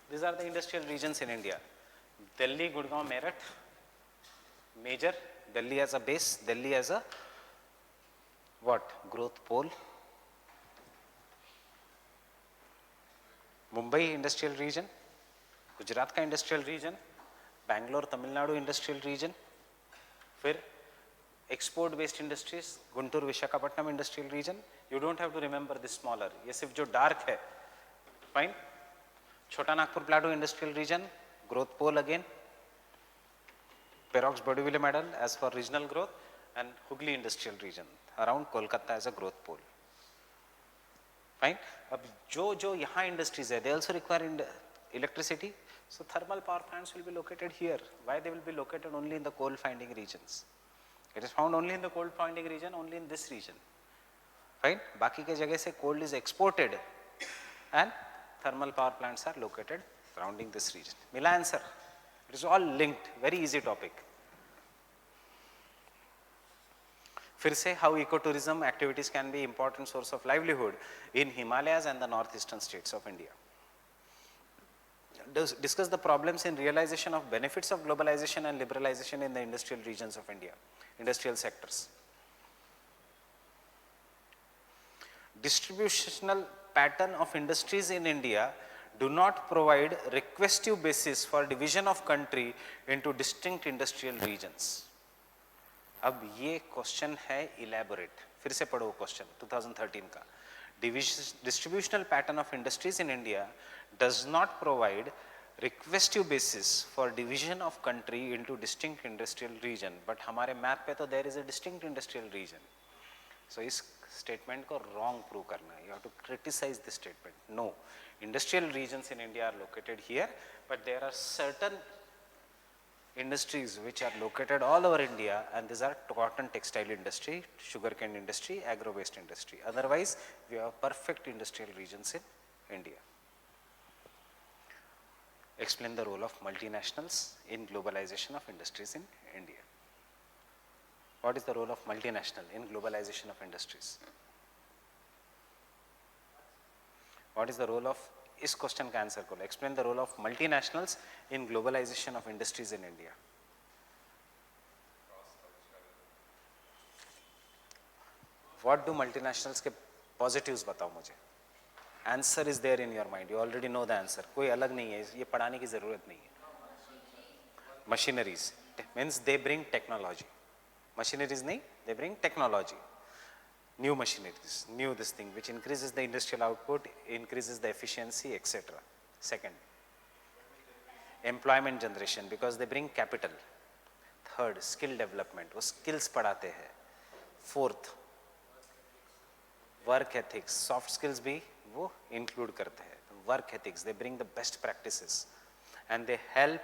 These are the industrial regions in India. Delhi, Gurgaon, Meerut, major. Delhi as a base, Delhi as a what? Growth pole. Mumbai industrial region, Gujarat का industrial region, Bangalore, Tamil Nadu industrial region. फिर export based industries, Guntur, Visakhapatnam industrial region. You don't have to remember this smaller. ये सिर्फ जो dark है. Fine. Chota Nagpur plateau industrial region, growth pole again, Perroux Boudeville model as for regional growth, and Hooghly industrial region around Kolkata as a growth pole. Fine. अब जो यहाँ industries है, they also require electricity, so thermal power plants will be located here. Why they will be located only in the coal finding regions? It is found only in the coal finding region, only in this reason. Fine. बाकी के जगह से cold is exported and thermal power plants are located surrounding this region. Mila answer? It is all linked, very easy topic. फिर से how ecotourism activities can be important source of livelihood in Himalayas and the northeastern states of India. Discuss the problems in realization of benefits of globalization and liberalization in the industrial regions of India, industrial sectors. Distributional pattern of industries in India do not provide requestive basis for division of country into distinct industrial regions. अब ये question है elaborate, फिर से पढ़ो question 2013 का. Distributional pattern of industries in India does not provide requestive basis for division of country into distinct industrial region, but हमारे map पे तो there is a distinct industrial region. So इस statement को wrong prove करना है. You have to criticize this statement. No, industrial regions in India are located here, but there are certain industries which are located all over India, and these are cotton textile industry, sugarcane industry, agro-based industry. Otherwise, we have perfect industrial regions in India. Explain the role of multinationals in globalization of industries in India. What is the role of multinational in globalization of industries? What is the role of, इस question का answer करो. Explain the role of multinationals in globalization of industries in India. What do multinationals के positives बताओ मुझे. Answer is there in your mind. You already know the answer. कोई अलग नहीं है, ये पढ़ाने की जरूरत नहीं है. Machineries means they bring technology. Machineries नहीं, they bring technology. New machineries, new this thing which increases the industrial output, increases the efficiency, etc. Second, employment generation because they bring capital. Third, skill development, वो skills पढ़ाते हैं. Fourth, work ethics, soft skills भी वो include करते हैं. Work ethics, they bring the best practices and they help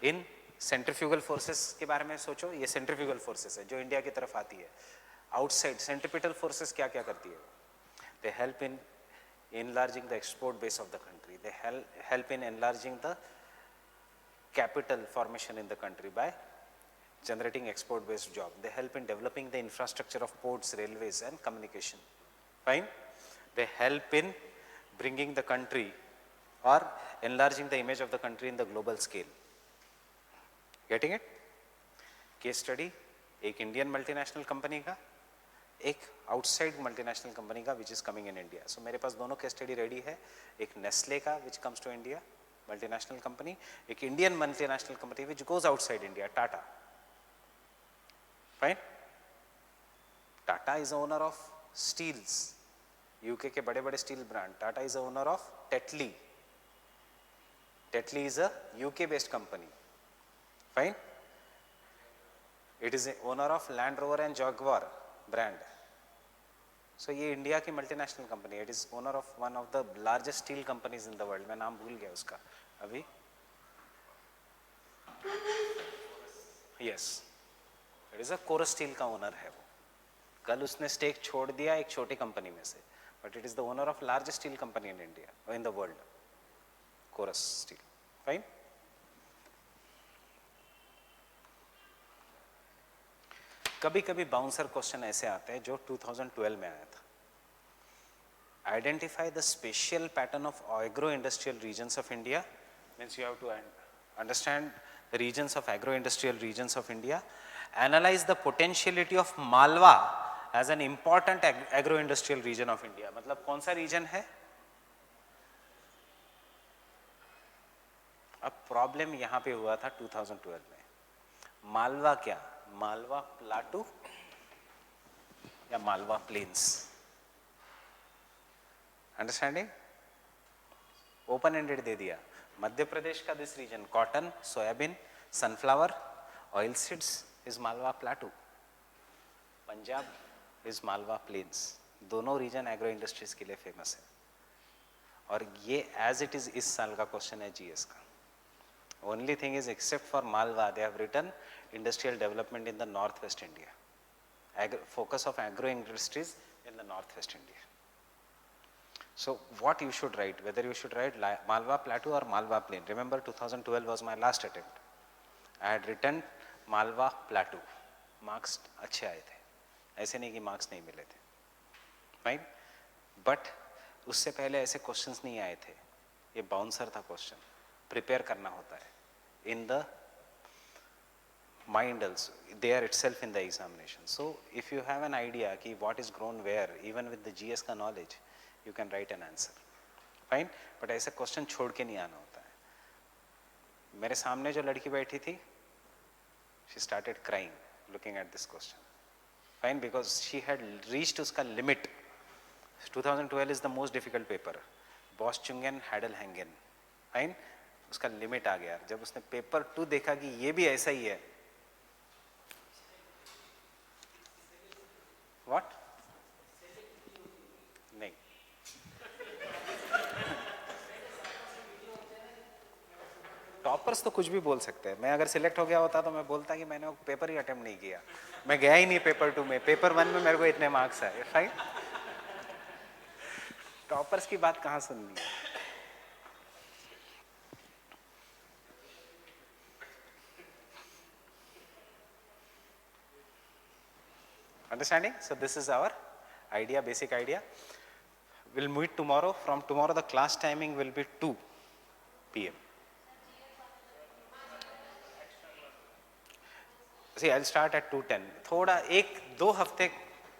in centrifugal forces के बारे में सोचो. ये centrifugal forces है जो इंडिया की तरफ आती है. Outside centripetal forces क्या क्या करती है? They help in enlarging the export base of the country. They help in enlarging the capital formation in the country by generating export based job. They help in developing the infrastructure of ports, railways and communication. Fine. They help in bringing the country or enlarging the image of the country in the global scale. Getting it? Case study, एक Indian multinational company का, एक outside multinational company का which is coming in India. So मेरे पास दोनों case study ready है. एक Nestle का which comes to India, multinational company, एक Indian multinational company which goes outside India, Tata. Fine? Tata is the owner of steels. UK के बड़े बड़े steel brand. Tata is the owner of Tetley. Tetley is a UK based company. Fine? It is the owner of Land Rover and Jaguar brand. So ये India की multinational company. It is owner of one of the largest steel companies in the world. मैं नाम भूल गया उसका अभी. Yes, it is a Corus Steel का owner है वो. कल उसने stake छोड़ दिया एक छोटी कंपनी में से. But it is the owner of largest steel company in India or in the world. Corus Steel. Fine? कभी कभी बाउंसर क्वेश्चन ऐसे आते हैं जो 2012 में आया था. Identify the spatial pattern of agro-industrial regions of India. Means you have to understand the regions of agro-industrial regions of India. Analyze the potentiality of Malwa as an important agro-industrial region of India. मतलब कौन सा region है? अब problem यहाँ पे हुआ था 2012 में. मालवा क्या? मालवा प्लाटू या Malwa plains? Understanding? Open ended दे दिया. मध्य प्रदेश का this region cotton, soybean, sunflower, oil seeds is Malwa plateau. Punjab is Malwa plains. दोनों रीजन एग्रो इंडस्ट्रीज के लिए फेमस है. और ये एज इट इज इस साल का क्वेश्चन है जीएस का. Only thing is, except for Malwa, they have written industrial development in the northwest India. Focus of agro industries in the northwest India. So what you should write, whether you should write Malwa Plateau or Malwa Plain. Remember 2012 was my last attempt. I had written Malwa plateau, marks अच्छे आए थे, ऐसे नहीं कि marks नहीं मिले थे, fine. But उससे पहले ऐसे क्वेश्चंस नहीं आए थे, ये बाउंसर था क्वेश्चन, प्रिपेयर करना होता है in the mind also, there itself in the examination. So if you have an idea ki what is grown where, even with the GS का knowledge, you can write an answer, fine. But ऐसे question छोड़ के नहीं आना होता है. मेरे सामने जो लड़की बैठी थी, she started crying looking at this question, fine, because she had reached उसका limit. 2012 is the most difficult paper, Bosch-Chungen, Hadel-Hangen, fine. उसका लिमिट आ गया. जब उसने पेपर 2 देखा कि ये भी ऐसा ही है, व्हाट, नहीं, टॉपर्स तो कुछ भी बोल सकते हैं. मैं अगर सिलेक्ट हो गया होता तो मैं बोलता कि मैंने वो पेपर ही अटेम्प्ट नहीं किया, मैं गया ही नहीं पेपर 2 में, पेपर 1 में मेरे को इतने मार्क्स आए, फाइन. टॉपर्स की बात कहाँ सुननी है. Understanding? So this is our idea, basic idea. We'll meet tomorrow. From tomorrow the class timing will be 2 p.m. See, I'll start at 2:10. थोड़ा 1-2 हफ्ते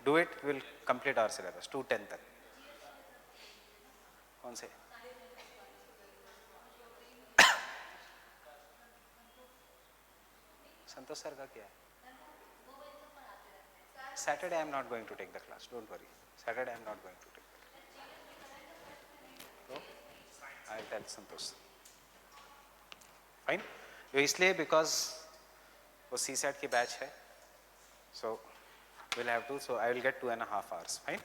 do it, we'll complete our syllabus 2:10 तक. कौन से? संतोष सर का क्या है? Saturday I am not going to take the class. Don't worry. Saturday I am not going to take the class. So I'll tell Santosh. Fine. ये इसलिए because वो CSAT की बैच है. So we'll have to. So I will get 2.5 hours. Fine.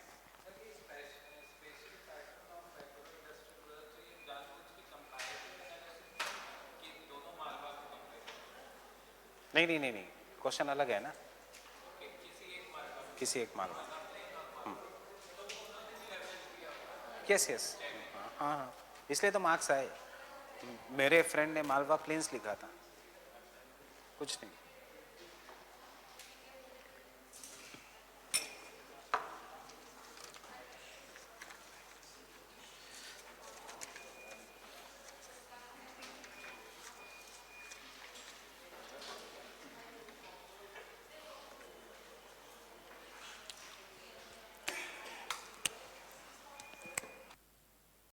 नहीं. Question अलग है ना, किसी एक मालवा. यस. हाँ, इसलिए तो मार्क्स आए. मेरे फ्रेंड ने मालवा प्लेन्स लिखा था, कुछ नहीं.